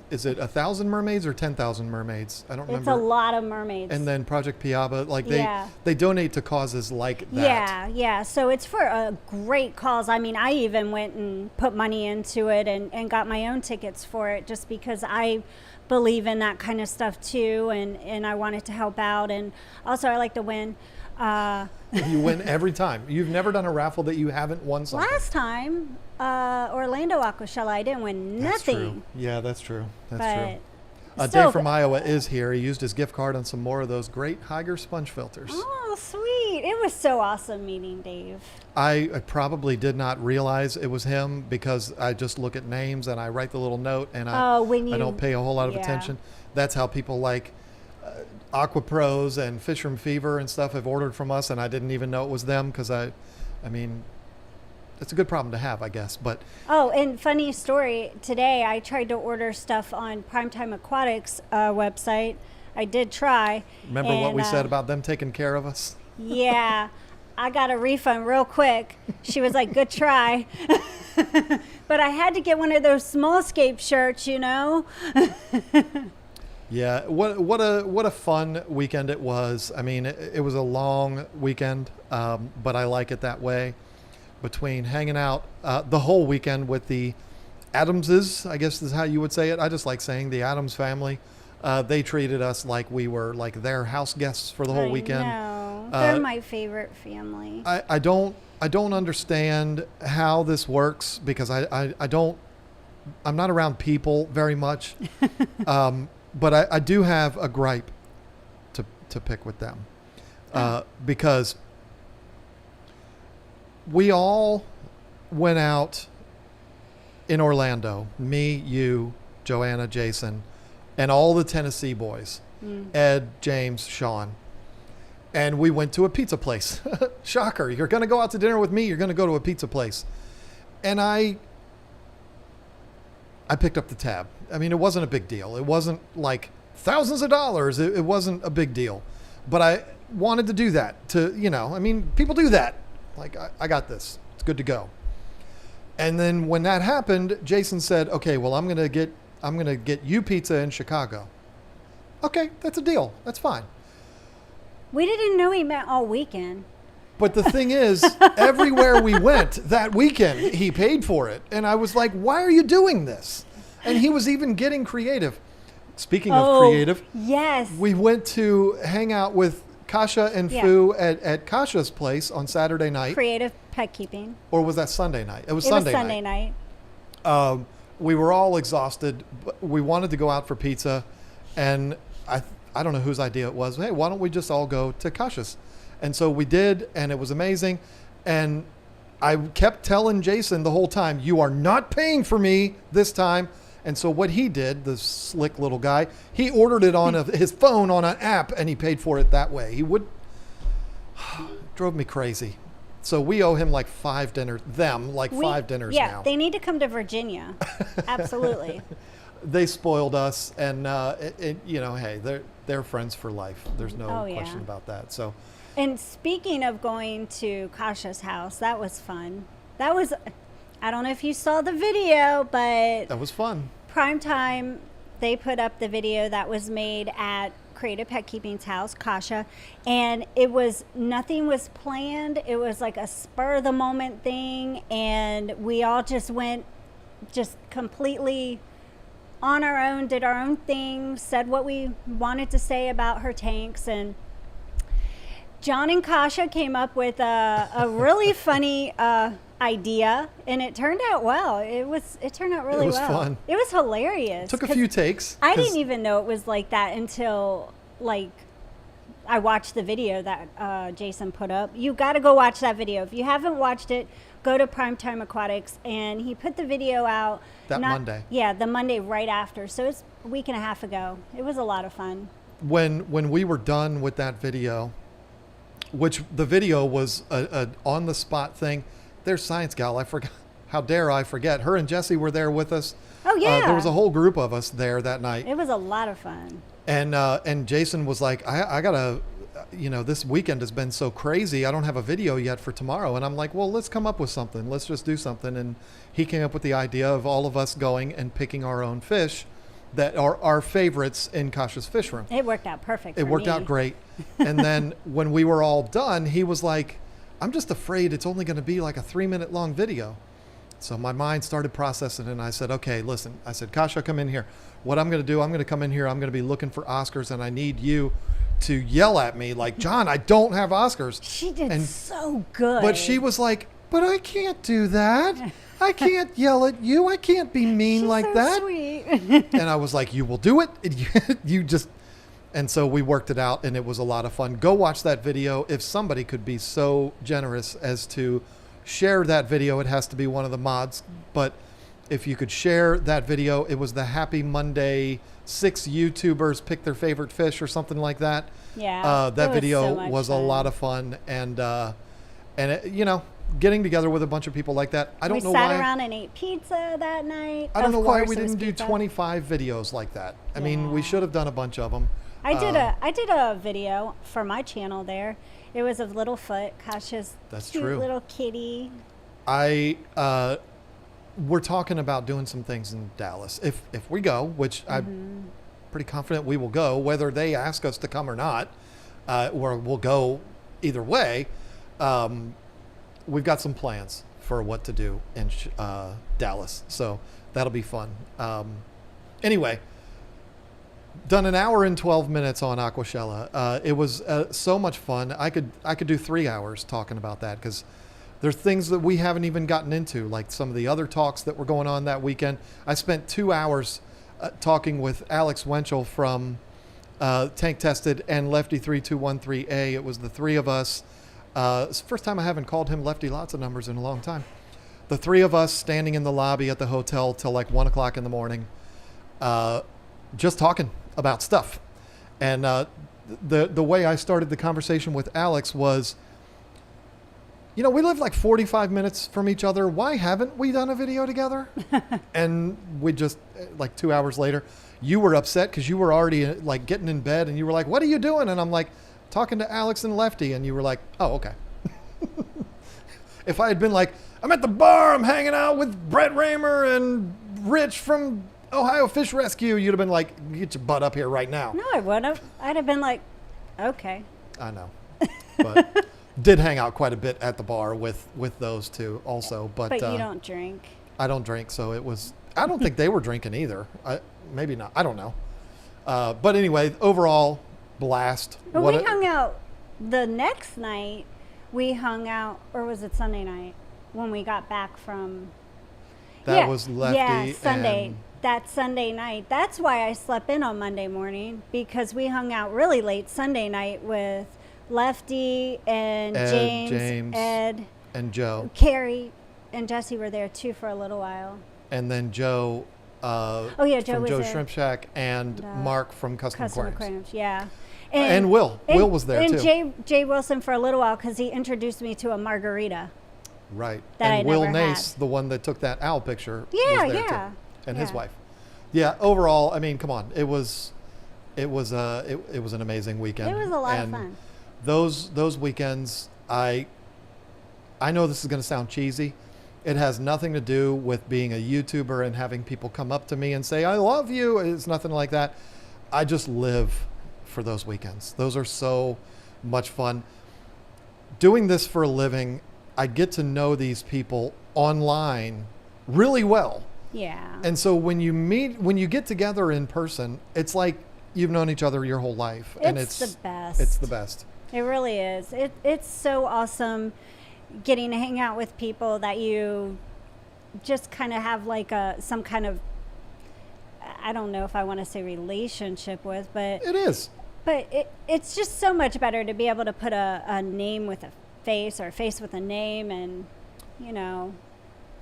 is it 1,000 mermaids or 10,000 mermaids? I don't remember. It's a lot of mermaids. And then Project Piaba, they donate to causes like that. Yeah. So it's for a great cause. I mean, I even went and put money into it and got my own tickets for it just because I believe in that kind of stuff too, and I wanted to help out. And also I like to win. You win every time. You've never done a raffle that you haven't won something. Last time, Orlando Aquashella, I didn't win nothing. That's true. Yeah, that's true. That's true. Dave from Iowa is here. He used his gift card on some more of those great Hygger sponge filters. Oh, sweet. It was so awesome meeting Dave. I probably did not realize it was him because I just look at names and I write the little note and I don't pay a whole lot of attention. That's how people like Aqua Pros and Fisherman Fever and stuff have ordered from us, and I didn't even know it was them because I mean, it's a good problem to have, I guess. But and funny story, today I tried to order stuff on Primetime Aquatics website. I did try. Remember what we said about them taking care of us? Yeah. I got a refund real quick. She was like, good try. But I had to get one of those Smallscape shirts, you know? Yeah, what a fun weekend it was. I mean, it was a long weekend, but I like it that way. Between hanging out the whole weekend with the Adamses, I guess is how you would say it. I just like saying the Adams family. They treated us like we were like their house guests for the whole weekend. No, they're my favorite family. I don't understand how this works because I'm not around people very much. But I do have a gripe to pick with them because we all went out in Orlando, me, you, Joanna, Jason, and all the Tennessee boys, Ed, James, Sean. And we went to a pizza place. Shocker. You're going to go out to dinner with me. You're going to go to a pizza place. And I picked up the tab. I mean, it wasn't a big deal. It wasn't like thousands of dollars. It wasn't a big deal. But I wanted to do that I mean, people do that. Like, I got this. It's good to go. And then when that happened, Jason said, okay, well, I'm going to get you pizza in Chicago. Okay, that's a deal. That's fine. We didn't know he meant all weekend. But the thing is, everywhere we went that weekend, he paid for it. And I was like, why are you doing this? And he was even getting creative. Speaking of creative, yes, we went to hang out with Kasha and Fu at Kasha's place on Saturday night. Creative pet keeping. Or was that Sunday night? It was Sunday night. We were all exhausted. But we wanted to go out for pizza. And I don't know whose idea it was. Hey, why don't we just all go to Kasha's? And so we did, and it was amazing. And I kept telling Jason the whole time, you are not paying for me this time. And so what he did, the slick little guy, he ordered it on his phone on an app, and he paid for it that way. Drove me crazy. So we owe him like 5 dinners now. Yeah, they need to come to Virginia. Absolutely. They spoiled us, and hey, they're friends for life. There's no question about that. So. And speaking of going to Kasha's house, that was fun. I don't know if you saw the video, but that was fun. Primetime, they put up the video that was made at Creative Pet Keeping's house, Kasha, and nothing was planned. It was like a spur of the moment thing, and we all just went completely on our own, did our own thing, said what we wanted to say about her tanks, and John and Kasha came up with a really funny idea, and it turned out well. It turned out really well. It was fun. It was hilarious. Took a few takes. I didn't even know it was like that until I watched the video that Jason put up. You got to go watch that video. If you haven't watched it, go to Primetime Aquatics, and he put the video out Monday. Yeah, the Monday right after. So it's a week and a half ago. It was a lot of fun. When we were done with that video, which the video was a on the spot thing. There's Science Gal. I forgot. How dare I forget? Her and Jesse were there with us. Oh yeah. There was a whole group of us there that night. It was a lot of fun. And Jason was like, I gotta, this weekend has been so crazy. I don't have a video yet for tomorrow. And I'm like, well, let's come up with something. Let's just do something. And he came up with the idea of all of us going and picking our own fish that are our favorites in Kasha's fish room. It worked out perfect. It worked out great. And then when we were all done, he was like, I'm just afraid it's only going to be like a 3-minute long video. So my mind started processing, and I said, okay, listen. I said, Kasha, come in here. What I'm going to do, I'm going to come in here. I'm going to be looking for Oscars, and I need you to yell at me like, John, I don't have Oscars. She did so good. But she was like, but I can't do that. I can't yell at you. I can't be mean She's like so that. Sweet. And I was like, you will do it. You just, and so we worked it out, and it was a lot of fun. Go watch that video. If somebody could be so generous as to share that video, it has to be one of the mods. But if you could share that video, it was the Happy Monday 6 YouTubers pick their favorite fish or something like that. Yeah. That it video so much was a fun. lot of fun. And it, you know, getting together with a bunch of people like that. I don't know We sat why. around and ate pizza that night. I don't Of know why course we it was didn't do pizza. 25 videos like that. I mean, we Yeah. should have done a bunch of them. I did a video for my channel there. It was of Littlefoot, Kasha's That's cute true. little kitty. We're talking about doing some things in Dallas. If we go, which I'm pretty confident we will go, whether they ask us to come or not, or we'll go either way. We've got some plans for what to do in Dallas, so that'll be fun. Anyway, done an hour and 12 minutes on Aquashella. It was so much fun. I could do 3 hours talking about that, because there's things that we haven't even gotten into, like some of the other talks that were going on that weekend. I spent 2 hours talking with Alex Wenchel from Tank Tested and Lefty 3213A. It was the three of us. It's the first time I haven't called him Lefty lots of numbers in a long time. The three of us standing in the lobby at the hotel till like 1 o'clock in the morning, just talking about stuff. And the way I started the conversation with Alex was, you know, we live like 45 minutes from each other. Why haven't we done a video together? And we just, like 2 hours later, you were upset because you were already like getting in bed, and you were like, what are you doing? And I'm like, talking to Alex and Lefty. And you were like, oh, okay. If I had been like, I'm at the bar, I'm hanging out with Brett Raymer and Rich from Ohio Fish Rescue, you'd have been like, get your butt up here right now. No, I wouldn't have. I'd have been like, okay. I know. But did hang out quite a bit at the bar with those two also. But you don't drink. I don't drink, so it was, I don't think they were drinking either. Maybe not. I don't know. But anyway, overall, blast. But we hung out the next night. We hung out, or was it Sunday night when we got back from? That was Lefty. Yeah, Sunday. And That Sunday night. That's why I slept in on Monday morning, because we hung out really late Sunday night with Lefty and James, Ed, and Joe. Carrie, and Jesse were there too for a little while. And then Joe. Joe from was Joe there. Shrimp Shack, and Mark from Custom Aquariums. Aquariums, yeah. And Will. Will was there and too. And Jay Wilson for a little while, because he introduced me to a margarita. Right. That and I Will never Nace, had. the one that took that owl picture, Yeah, was there yeah. too. And his Yeah. wife. Yeah, overall, I mean, come on. It was an amazing weekend. It was a lot of And fun. Those weekends, I know this is going to sound cheesy. It has nothing to do with being a YouTuber and having people come up to me and say, I love you. It's nothing like that. I just live for those weekends. Those are so much fun. Doing this for a living, I get to know these people online really well. Yeah. And so when you get together in person, it's like you've known each other your whole life. And It's the best. It's the best. It really is. It's so awesome getting to hang out with people that you just kind of have like some kind of, I don't know if I want to say relationship with, but It is. but it's just so much better to be able to put a name with a face, or a face with a name, and you know.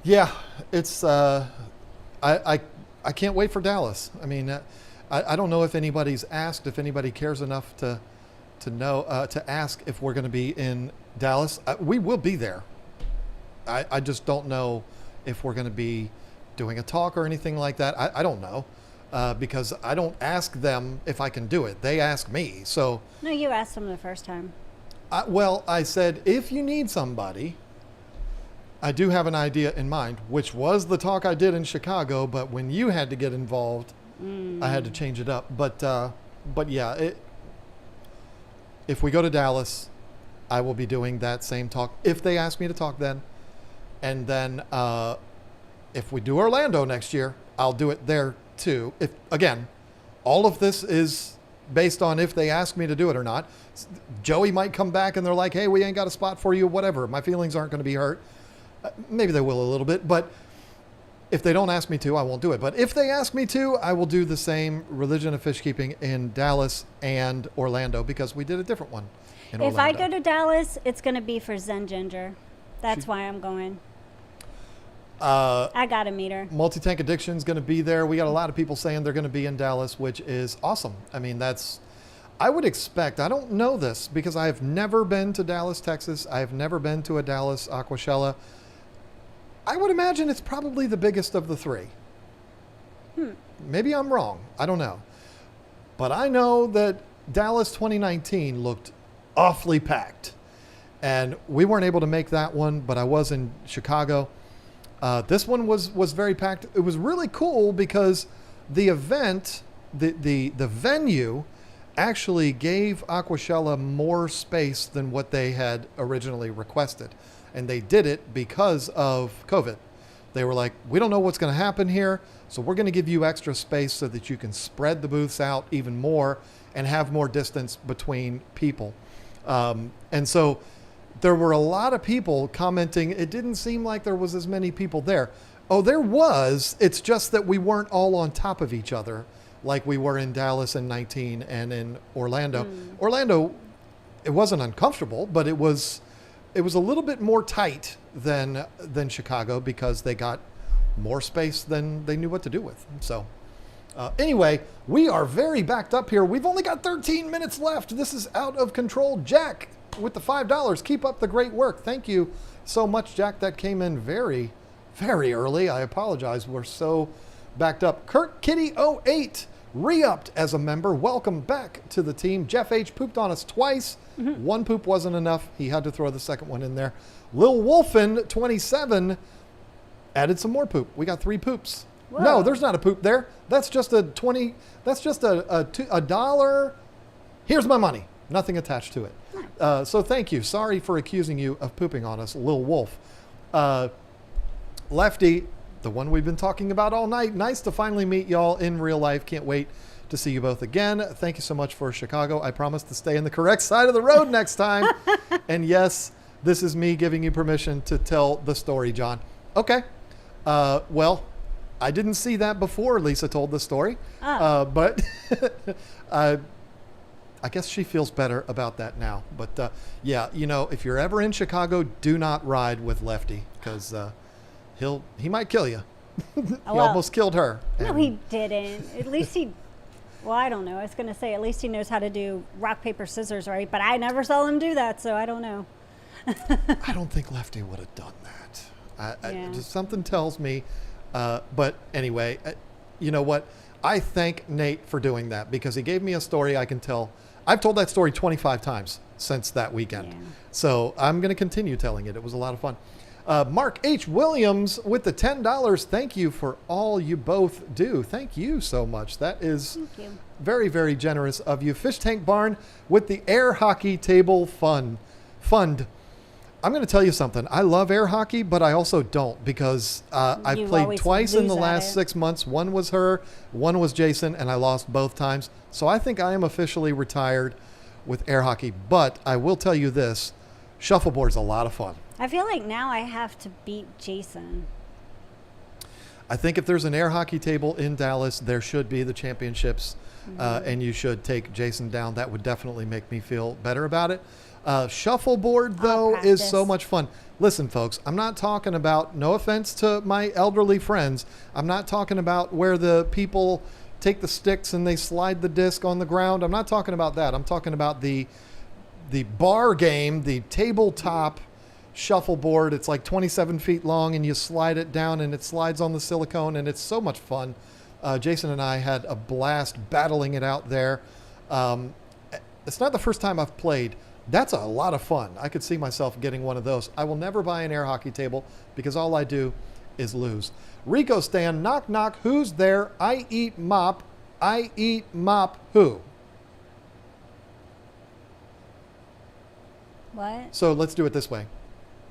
Yeah, it's I can't wait for Dallas. I mean, I don't know if anybody's asked, if anybody cares enough to know, to ask if we're going to be in Dallas. We will be there. I just don't know if we're going to be doing a talk or anything like that. I don't know, because I don't ask them if I can do it. They ask me. So, No, you asked them the first time. I said, if you need somebody, I do have an idea in mind, which was the talk I did in Chicago. But when you had to get involved, I had to change it up. But yeah, if we go to Dallas, I will be doing that same talk if they ask me to talk then. And then if we do Orlando next year, I'll do it there too. If again, all of this is based on if they ask me to do it or not. Joey might come back and they're like, hey, we ain't got a spot for you, whatever. My feelings aren't going to be hurt. Maybe they will a little bit, but if they don't ask me to, I won't do it. But if they ask me to, I will do the same religion of fish keeping in Dallas and Orlando because we did a different one in Orlando. If I go to Dallas, it's going to be for Zen Ginger. That's why I'm going. I got to meet her. Multi-Tank Addiction is going to be there. We got a lot of people saying they're going to be in Dallas, which is awesome. I mean, I would expect, I don't know this because I have never been to Dallas, Texas. I have never been to a Dallas Aquashella. I would imagine it's probably the biggest of the three. Maybe I'm wrong. I don't know. But I know that Dallas 2019 looked awfully packed. And we weren't able to make that one, but I was in Chicago. This one was very packed. It was really cool because the event, the venue actually gave Aquashella more space than what they had originally requested. And they did it because of COVID. They were like, we don't know what's going to happen here, so we're going to give you extra space so that you can spread the booths out even more and have more distance between people. And so there were a lot of people commenting, it didn't seem like there was as many people there. Oh, there was. It's just that we weren't all on top of each other like we were in Dallas in 19 and in Orlando. Orlando, it wasn't uncomfortable, but it was a little bit more tight than Chicago because they got more space than they knew what to do with. So anyway, we are very backed up here. We've only got 13 minutes left. This is out of control. Jack with the $5. Keep up the great work. Thank you so much, Jack. That came in very, very early. I apologize. We're so backed up. Kurt Kitty 08 re-upped as a member. Welcome back to the team. Jeff H pooped on us twice. One poop wasn't enough. He had to throw the second one in there. Lil Wolfen 27 added some more poop. We got 3 poops. Whoa. No, there's not a poop there. That's just a $1. Here's my money. Nothing attached to it. So thank you. Sorry for accusing you of pooping on us, Lil Wolf. Lefty, the one we've been talking about all night. Nice to finally meet y'all in real life. Can't wait to see you both again. Thank you so much for Chicago. I promise to stay in the correct side of the road next time. And yes, this is me giving you permission to tell the story, John. Okay. Well, I didn't see that before Lisa told the story. But I guess she feels better about that now. But yeah, you know, if you're ever in Chicago, do not ride with Lefty because he might kill you. He almost killed her. No, he didn't. At least well, I don't know. I was going to say at least he knows how to do rock, paper, scissors, right? But I never saw him do that, so I don't know. I don't think Lefty would have done that. Just something tells me. But anyway, you know what? I thank Nate for doing that because he gave me a story I can tell. I've told that story 25 times since that weekend. Yeah. So I'm going to continue telling it. It was a lot of fun. Mark H. Williams with the $10. Thank you for all you both do. Thank you so much. That is very, very generous of you. Fish Tank Barn with the air hockey table fund. I'm going to tell you something. I love air hockey, but I also don't because I've played twice in the last 6 months. One was her, one was Jason, and I lost both times. So I think I am officially retired with air hockey. But I will tell you this, shuffleboard's a lot of fun. I feel like now I have to beat Jason. I think if there's an air hockey table in Dallas, there should be the championships, and you should take Jason down. That would definitely make me feel better about it. Shuffleboard, though, is so much fun. Listen, folks, I'm not talking about, no offense to my elderly friends, I'm not talking about where the people take the sticks and they slide the disc on the ground. I'm not talking about that. I'm talking about the bar game, the tabletop shuffleboard. It's like 27 feet long and you slide it down and it slides on the silicone and it's so much fun. Jason and I had a blast battling it out there. It's not the first time I've played. That's a lot of fun. I could see myself getting one of those. I will never buy an air hockey table because all I do is lose. Rico Stan, knock, knock, who's there? I eat mop. I eat mop who? What? So let's do it this way.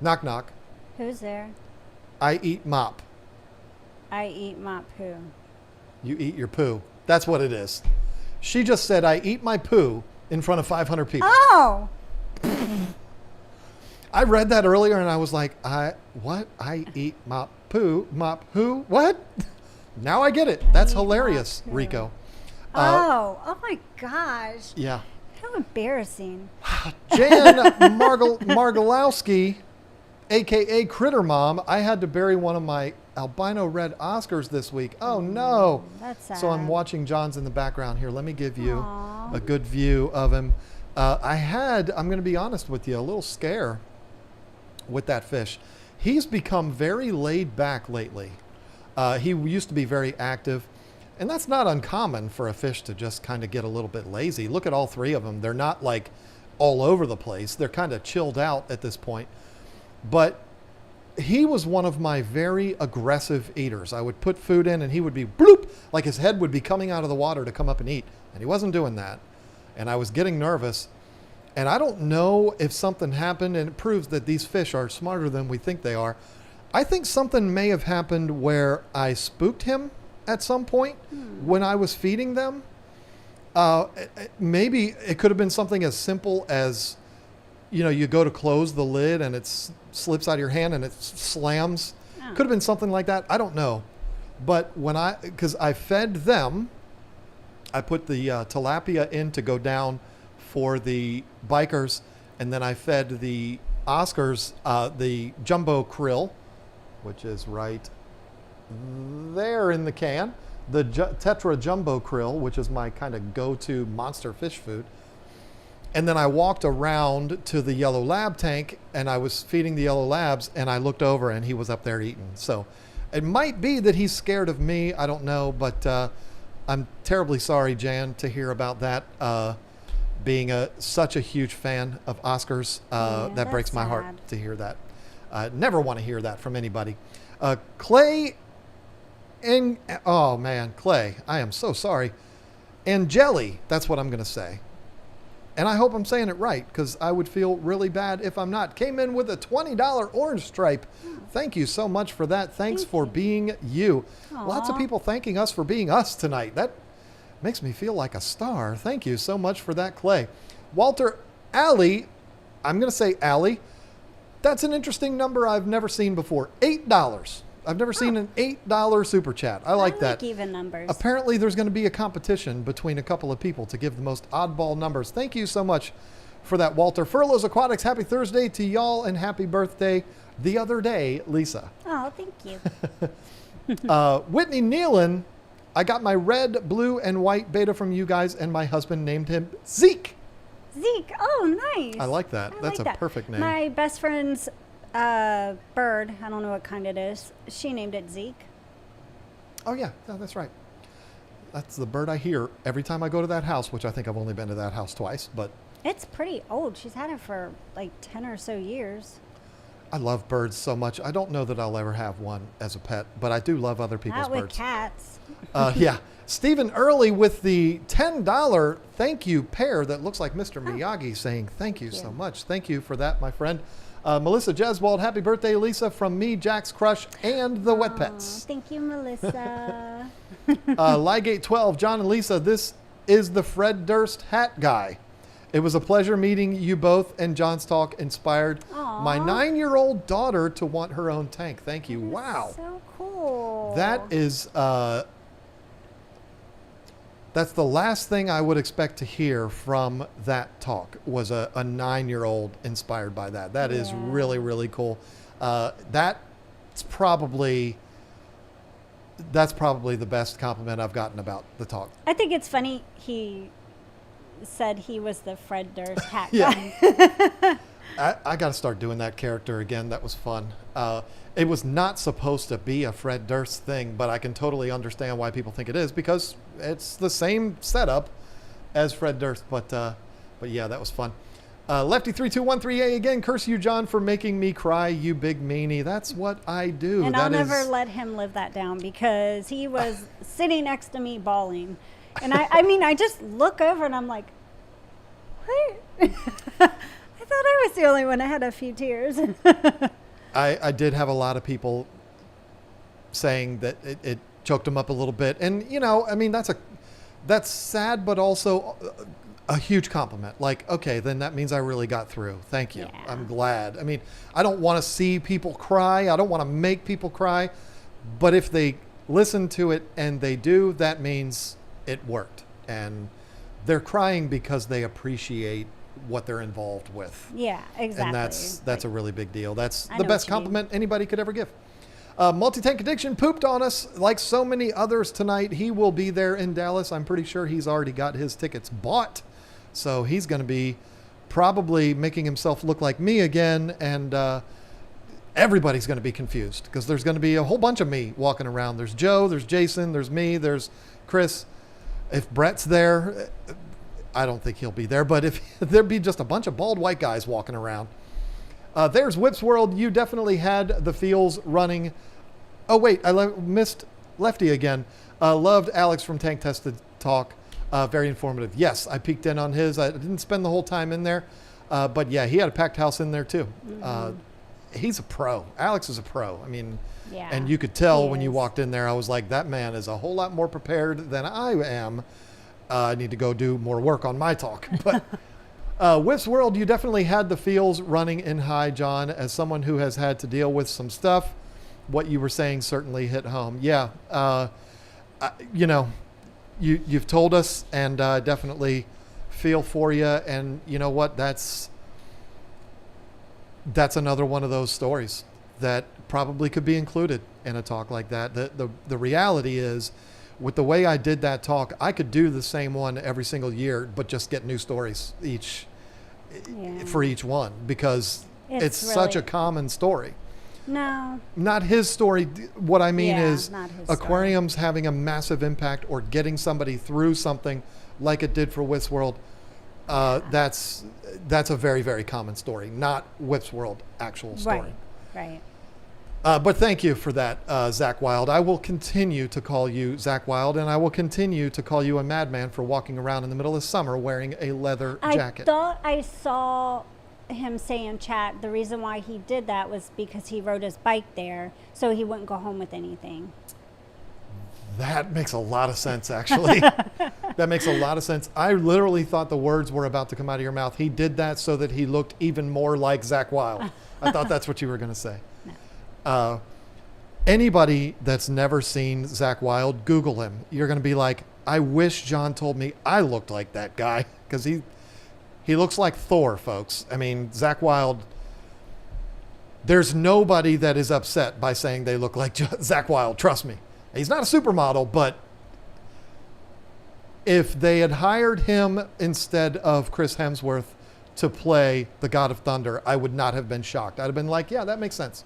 Knock, knock. Who's there? I eat mop. I eat mop who? You eat your poo. That's what it is. She just said, I eat my poo in front of 500 people. Oh! I read that earlier and I was like, what? I eat mop poo, mop who? What? Now I get it. That's hilarious, Rico. Oh my gosh. Yeah. How embarrassing. Jan Margalowski, a.k.a. Critter Mom, I had to bury one of my albino red Oscars this week. Oh, no. That's sad. So I'm watching John's in the background here. Let me give you Aww. a good view of him. I'm going to be honest with you, a little scare with that fish. He's become very laid back lately. He used to be very active. And that's not uncommon for a fish to just kind of get a little bit lazy. Look at all three of them. They're not like all over the place. They're kind of chilled out at this point. But he was one of my very aggressive eaters. I would put food in and he would be bloop, like his head would be coming out of the water to come up and eat. And he wasn't doing that. And I was getting nervous. And I don't know if something happened, and it proves that these fish are smarter than we think they are. I think something may have happened where I spooked him at some point when I was feeding them. Maybe it could have been something as simple as, you go to close the lid and it slips out of your hand and it slams. Oh. Could have been something like that. I don't know. But because I fed them, I put the tilapia in to go down for the bikers, and then I fed the Oscars the jumbo krill, which is right there in the can, the Tetra Jumbo Krill, which is my kind of go-to monster fish food. And then I walked around to the yellow lab tank and I was feeding the yellow labs, and I looked over and he was up there eating. So it might be that he's scared of me. I don't know, but I'm terribly sorry, Jan, to hear about that. Being such a huge fan of Oscars, that breaks my heart to hear that. Never want to hear that from anybody. Clay, oh man, Clay, I am so sorry. And Jelly, that's what I'm going to say. And I hope I'm saying it right, because I would feel really bad if I'm not. Came in with a $20 orange stripe. Thank you so much for that. Thanks for being you. Aww. Lots of people thanking us for being us tonight. That makes me feel like a star. Thank you so much for that, Clay. Walter Alley, I'm going to say Alley. That's an interesting number I've never seen before. $8. I've never seen an $8 super chat. I like that. Even numbers. Apparently there's going to be a competition between a couple of people to give the most oddball numbers. Thank you so much for that, Walter. Furloughs Aquatics, happy Thursday to y'all, and happy birthday the other day, Lisa. Oh, thank you. Whitney Nealon, I got my red, blue, and white beta from you guys, and my husband named him Zeke. Zeke. Oh, nice. I like that. That's a perfect name. My best friend's bird, I don't know what kind it is, she named it Zeke. Oh, yeah. No, that's right. That's the bird I hear every time I go to that house, which I think I've only been to that house twice, but It's pretty old. She's had it for like 10 or so years. I love birds so much. I don't know that I'll ever have one as a pet, but I do love other people's Not with birds. cats. Yeah. Stephen Early with the $10 thank you pair that looks like Mr. Miyagi saying thank you so much. Thank you for that, my friend. Melissa Jeswald, happy birthday, Lisa, from me, Jack's Crush, and the Wet Pets. Thank you, Melissa. Ligate 12, John and Lisa, this is the Fred Durst hat guy. It was a pleasure meeting you both, and John's talk inspired my 9-year-old daughter to want her own tank. Thank you. Wow. So cool. That is, that's the last thing I would expect to hear from that talk was a 9-year-old inspired by that. That is really, really cool. That's probably the best compliment I've gotten about the talk. I think it's funny he said he was the Fred Durst hat Yeah. guy. I got to start doing that character again. That was fun. It was not supposed to be a Fred Durst thing, but I can totally understand why people think it is because it's the same setup as Fred Durst. But yeah, that was fun. Lefty3213A again. Curse you, John, for making me cry, you big meanie. That's what I do. And I'll never let him live that down because he was sitting next to me bawling. And I mean, I just look over and I'm like, what? I thought I was the only one that had a few tears. I did have a lot of people saying that it choked them up a little bit. And, I mean, that's sad, but also a huge compliment. Like, okay, then that means I really got through. Thank you. Yeah. I'm glad. I mean, I don't want to see people cry. I don't want to make people cry. But if they listen to it and they do, that means it worked. And they're crying because they appreciate what they're involved with. Yeah, exactly. And that's a really big deal. That's I the know best what you mean. compliment anybody could ever give. Multi-Tank Addiction pooped on us like so many others tonight. He will be there in Dallas. I'm pretty sure he's already got his tickets bought. So he's going to be probably making himself look like me again. And everybody's going to be confused because there's going to be a whole bunch of me walking around. There's Joe, there's Jason, there's me, there's Chris. If Brett's there, I don't think he'll be there. But if there'd be just a bunch of bald white guys walking around. There's Whip's World. You definitely had the feels running. Oh, wait, I missed Lefty again. Loved Alex from Tank Tested Talk. Very informative. Yes, I peeked in on his. I didn't spend the whole time in there. But yeah, he had a packed house in there too. Mm-hmm. He's a pro. Alex is a pro. I mean, Yeah, and you could tell he when you is. walked in there, I was like, that man is a whole lot more prepared than I am. I need to go do more work on my talk. But Whip's World, you definitely had the feels running in high, John. As someone who has had to deal with some stuff, what you were saying certainly hit home. Yeah, you know, you've told us, and definitely feel for you. And you know what? That's another one of those stories that probably could be included in a talk like that. The reality is, with the way I did that talk, I could do the same one every single year, but just get new stories for each one, because it's such a really- common story. No. Not his story. What I mean Yeah, is not his story. aquariums having a massive impact or getting somebody through something like it did for Whip's World. That's a very, very common story, not Whip's World actual story. Right. But thank you for that, Zach Wild. I will continue to call you Zach Wild, and I will continue to call you a madman for walking around in the middle of summer wearing a leather jacket. I thought I saw him say in chat the reason why he did that was because he rode his bike there, so he wouldn't go home with anything. That makes a lot of sense, actually. That makes a lot of sense. I literally thought the words were about to come out of your mouth. He did that so that he looked even more like Zach Wild. I thought that's what you were going to say. No. Anybody that's never seen Zach Wild, Google him. You're going to be like, I wish John told me I looked like that guy, because he looks like Thor, folks. I mean, Zach Wild, there's nobody that is upset by saying they look like Zach Wild. Trust me. He's not a supermodel, but if they had hired him instead of Chris Hemsworth to play the God of Thunder, I would not have been shocked. I'd have been like, yeah, that makes sense.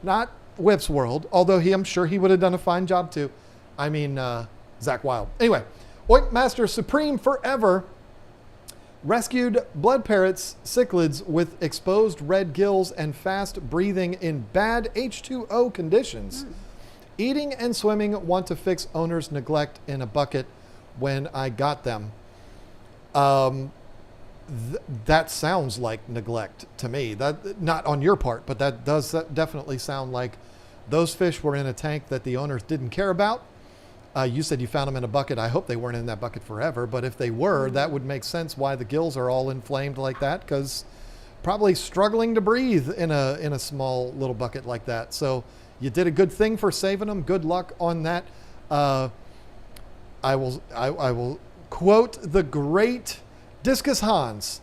Not Whip's World, although I'm sure he would have done a fine job too. I mean, Zach Wild. Anyway, Oinkmaster Supreme Forever rescued blood parrots, cichlids with exposed red gills and fast breathing in bad H2O conditions. Eating and swimming want to fix owner's neglect in a bucket when I got them. That sounds like neglect to me. That, not on your part, but that does definitely sound like those fish were in a tank that the owners didn't care about. You said you found them in a bucket. I hope they weren't in that bucket forever, but if they were, that would make sense why the gills are all inflamed like that, because probably struggling to breathe in a small little bucket like that. So you did a good thing for saving them. Good luck on that. I will quote the great Discus Hans: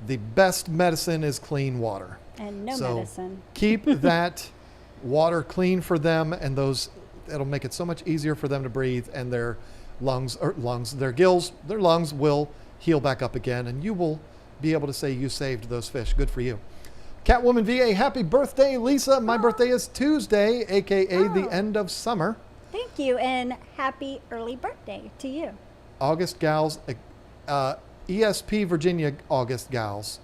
the best medicine is clean water. And no So medicine. keep that water clean for them, and it'll make it so much easier for them to breathe, and their their gills, their lungs will heal back up again, and you will be able to say you saved those fish. Good for you. Catwoman VA, happy birthday, Lisa. My birthday is Tuesday, aka the end of summer. Thank you, and happy early birthday to you. August Gals, ESP Virginia August Gals.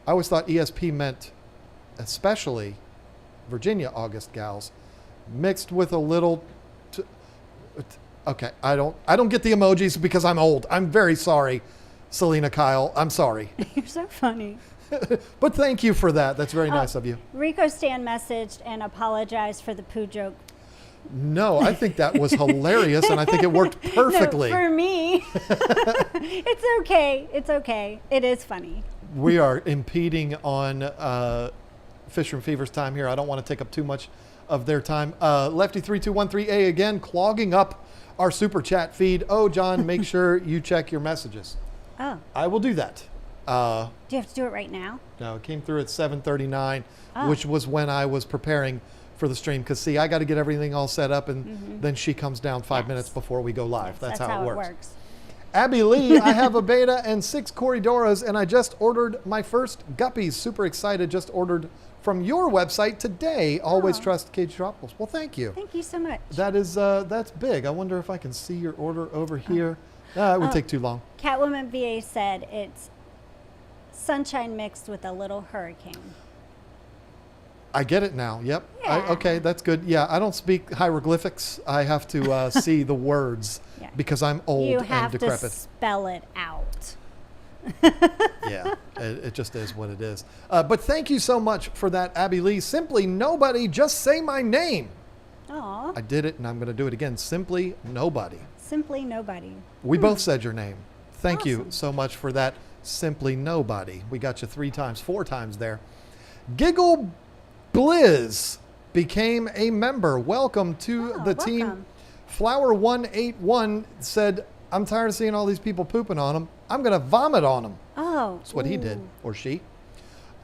I always thought ESP meant especially Virginia August Gals, mixed with a little. Okay, I don't get the emojis because I'm old. I'm very sorry, Selena Kyle. I'm sorry. You're so funny. But thank you for that. That's very nice of you. Rico Stan messaged and apologized for the poo joke. No, I think that was hilarious, and I think it worked perfectly. No, for me, it's okay. It's okay. It is funny. We are impeding on Fisher and Fever's time here. I don't want to take up too much of their time. Lefty3213A again, clogging up our super chat feed. Oh, John, make sure you check your messages. Oh. I will do that. Do you have to do it right now? No, it came through at 7:39, which was when I was preparing for the stream. Because, see, I got to get everything all set up, and then she comes down 5 minutes before we go live. Yes, that's how it works. Abby Lee, I have a beta and 6 Corridoras, and I just ordered my first guppies. Super excited. Just ordered from your website today. Always trust Cage Tropicals. Well, thank you. Thank you so much. That is that's big. I wonder if I can see your order over here. It would take too long. Catwoman VA said it's sunshine mixed with a little hurricane. I get it now. Yep. Yeah. Okay, that's good. Yeah, I don't speak hieroglyphics. I have to see the words because I'm old You and have decrepit. to spell it out. Yeah, it just is what it is. But thank you so much for that, Abby Lee. Simply Nobody, just say my name. Aw. I did it, and I'm going to do it again. Simply Nobody. Simply Nobody. We both said your name. Thank you Awesome. so much for that. Simply Nobody. We got you 4 times there. Giggle Blizz became a member. Welcome to the team. Welcome. Flower181 said, I'm tired of seeing all these people pooping on them. I'm going to vomit on them. Oh. That's what he did, or she.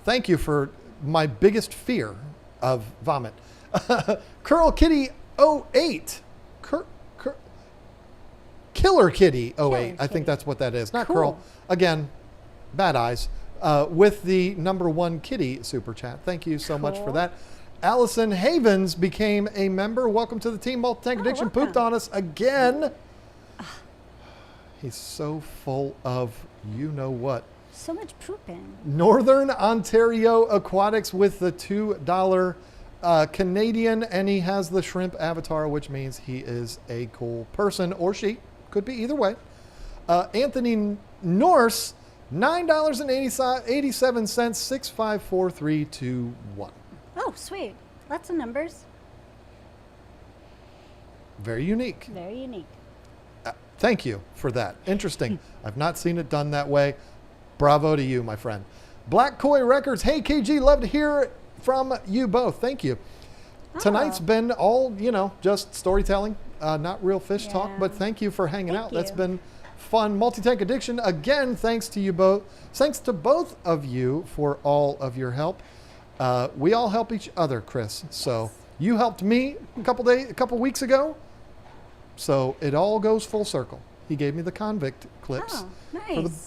Thank you for my biggest fear of vomit. Curl Kitty 08. Killer Kitty 08. I think Kitty. that's what that is. Not Cool. Curl. Again, bad eyes. With the #1 kitty super chat. Thank you so much for Cool. that. Allison Havens became a member. Welcome to the team. Multi-Tank Addiction welcome. pooped on us again. He's so full of you know what. So much pooping. Northern Ontario Aquatics with the $2 Canadian, and he has the shrimp avatar, which means he is a cool person, or she. Could be either way. Anthony Norse, $9.87, 654321. Oh, sweet. Lots of numbers. Very unique. Very unique. Thank you for that. Interesting. I've not seen it done that way. Bravo to you, my friend. Black Koi Records. Hey, KG, love to hear from you both. Thank you. Tonight's been all, just storytelling, not real fish talk, but thank you for hanging out. That's been fun. Multi-Tank Addiction, again, thanks to you both. Thanks to both of you for all of your help. We all help each other, Chris. So you helped me a couple weeks ago. So it all goes full circle. He gave me the convict clips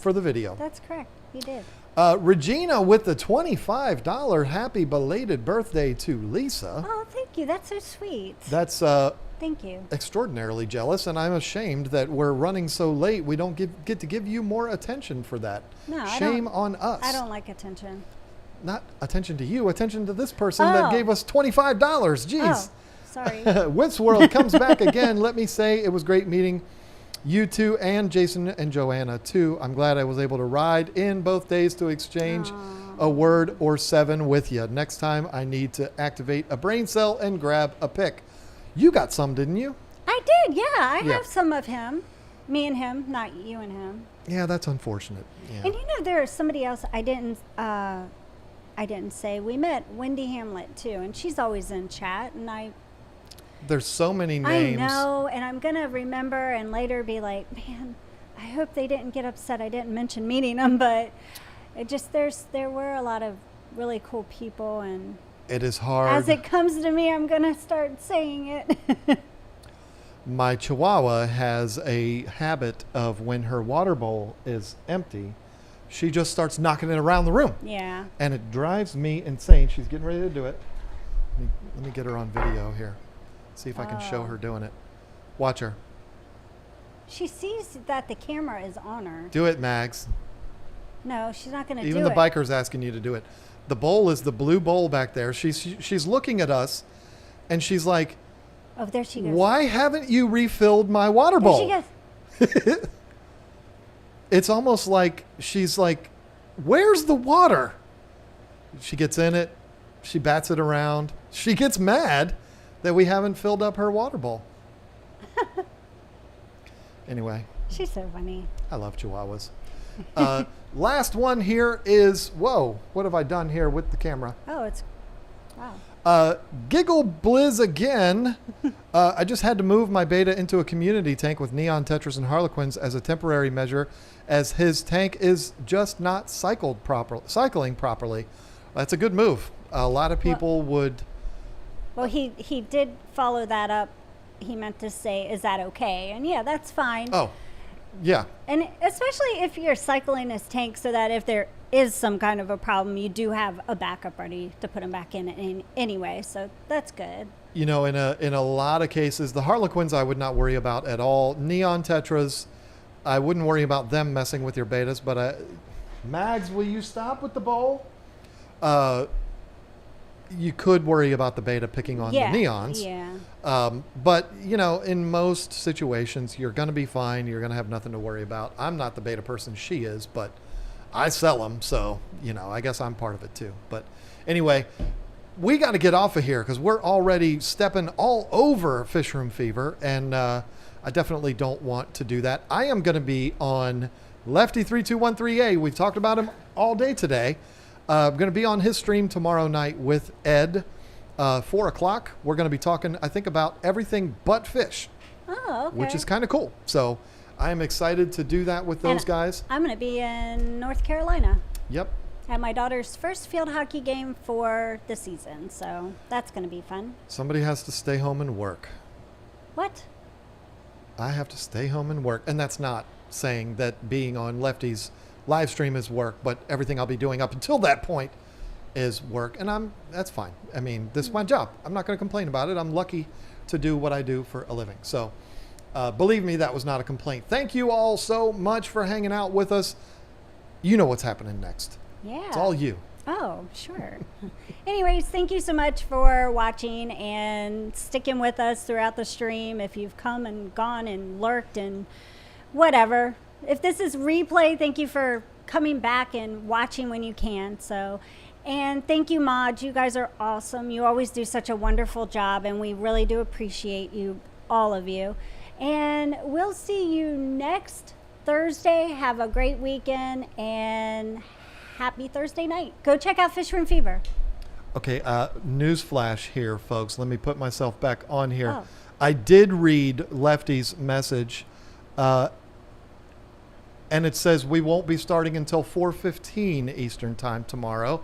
for the video. That's correct. He did. Regina with the $25 happy belated birthday to Lisa. Oh, thank you. That's so sweet. That's thank you. extraordinarily jealous, and I'm ashamed that we're running so late. We don't get to give you more attention for that. No, Shame on us. I don't like attention. Not attention to you, attention to this person that gave us $25. Jeez. Oh, sorry. Wits World comes back again. Let me say it was great meeting you two and Jason and Joanna too. I'm glad I was able to ride in both days to exchange a word or 7 with you. Next time I need to activate a brain cell and grab a pic. You got some, didn't you? I did, yeah. I have some of him. Me and him, not you and him. Yeah, that's unfortunate. Yeah. And there's somebody else I didn't say. We met Wendy Hamlet too, and she's always in chat, and There's so many names. I know, and I'm going to remember and later be like, man, I hope they didn't get upset I didn't mention meeting them, but it just, there were a lot of really cool people, and it is hard. as it comes to me, I'm going to start saying it. My Chihuahua has a habit of when her water bowl is empty, she just starts knocking it around the room. Yeah. And it drives me insane. She's getting ready to do it. Let me get her on video here. See if I can show her doing it. Watch her. She sees that the camera is on her. Do it, Mags. No, she's not going to do it. Even the biker's asking you to do it. The bowl is the blue bowl back there. She's looking at us, and she's like, oh, there she goes. why haven't you refilled my water bowl? There she goes. It's almost like she's like, where's the water? She gets in it. She bats it around. She gets mad that we haven't filled up her water bowl. Anyway. She's so funny. I love Chihuahuas. Last one here is, whoa, what have I done here with the camera? Oh, it's, wow. Giggle Blizz again. I just had to move my beta into a community tank with Neon, Tetris, and Harlequins as a temporary measure, as his tank is just not cycling properly. That's a good move. A lot of people would... Well, he did follow that up. He meant to say, is that okay? And yeah, that's fine. Oh, yeah. And especially if you're cycling his tank so that if there is some kind of a problem, you do have a backup ready to put him back in anyway. So that's good. You know, in a lot of cases, the Harlequins I would not worry about at all. Neon Tetras, I wouldn't worry about them messing with your betas. But Mags, will you stop with the bowl? You could worry about the beta picking on the Neons. Yeah. But, you know, in most situations, you're going to be fine. You're going to have nothing to worry about. I'm not the beta person she is, but I sell them. So, you know, I guess I'm part of it too. But anyway, we got to get off of here because we're already stepping all over Fish Room Fever. And I definitely don't want to do that. I am going to be on Lefty3213A. We've talked about him all day today. I'm going to be on his stream tomorrow night with Ed, 4 o'clock. We're going to be talking, I think, about everything but fish. Oh, okay. Which is kind of cool. So I am excited to do that with those guys. I'm going to be in North Carolina. Yep. At my daughter's first field hockey game for the season. So that's going to be fun. Somebody has to stay home and work. What? I have to stay home and work. And that's not saying that being on Lefty's live stream is work, but everything I'll be doing up until that point is work, and that's fine. I mean, this is my job. I'm not going to complain about it. I'm lucky to do what I do for a living. So believe me, that was not a complaint. Thank you all so much for hanging out with us. You know what's happening next. Yeah. It's all you. Oh, sure. Anyways, thank you so much for watching and sticking with us throughout the stream. If you've come and gone and lurked and whatever. If this is replay, thank you for coming back and watching when you can. And thank you, Mod. You guys are awesome. You always do such a wonderful job, and we really do appreciate you, all of you. And we'll see you next Thursday. Have a great weekend, and happy Thursday night. Go check out Fish Room Fever. Okay, news flash here, folks. Let me put myself back on here. Oh. I did read Lefty's message. And it says we won't be starting until 4:15 Eastern time tomorrow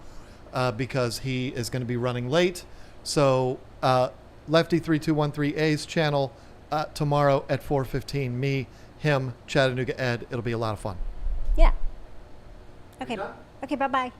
because he is going to be running late. So Lefty3213A's channel tomorrow at 4:15. Me, him, Chattanooga Ed. It'll be a lot of fun. Yeah. Okay. Okay, bye-bye.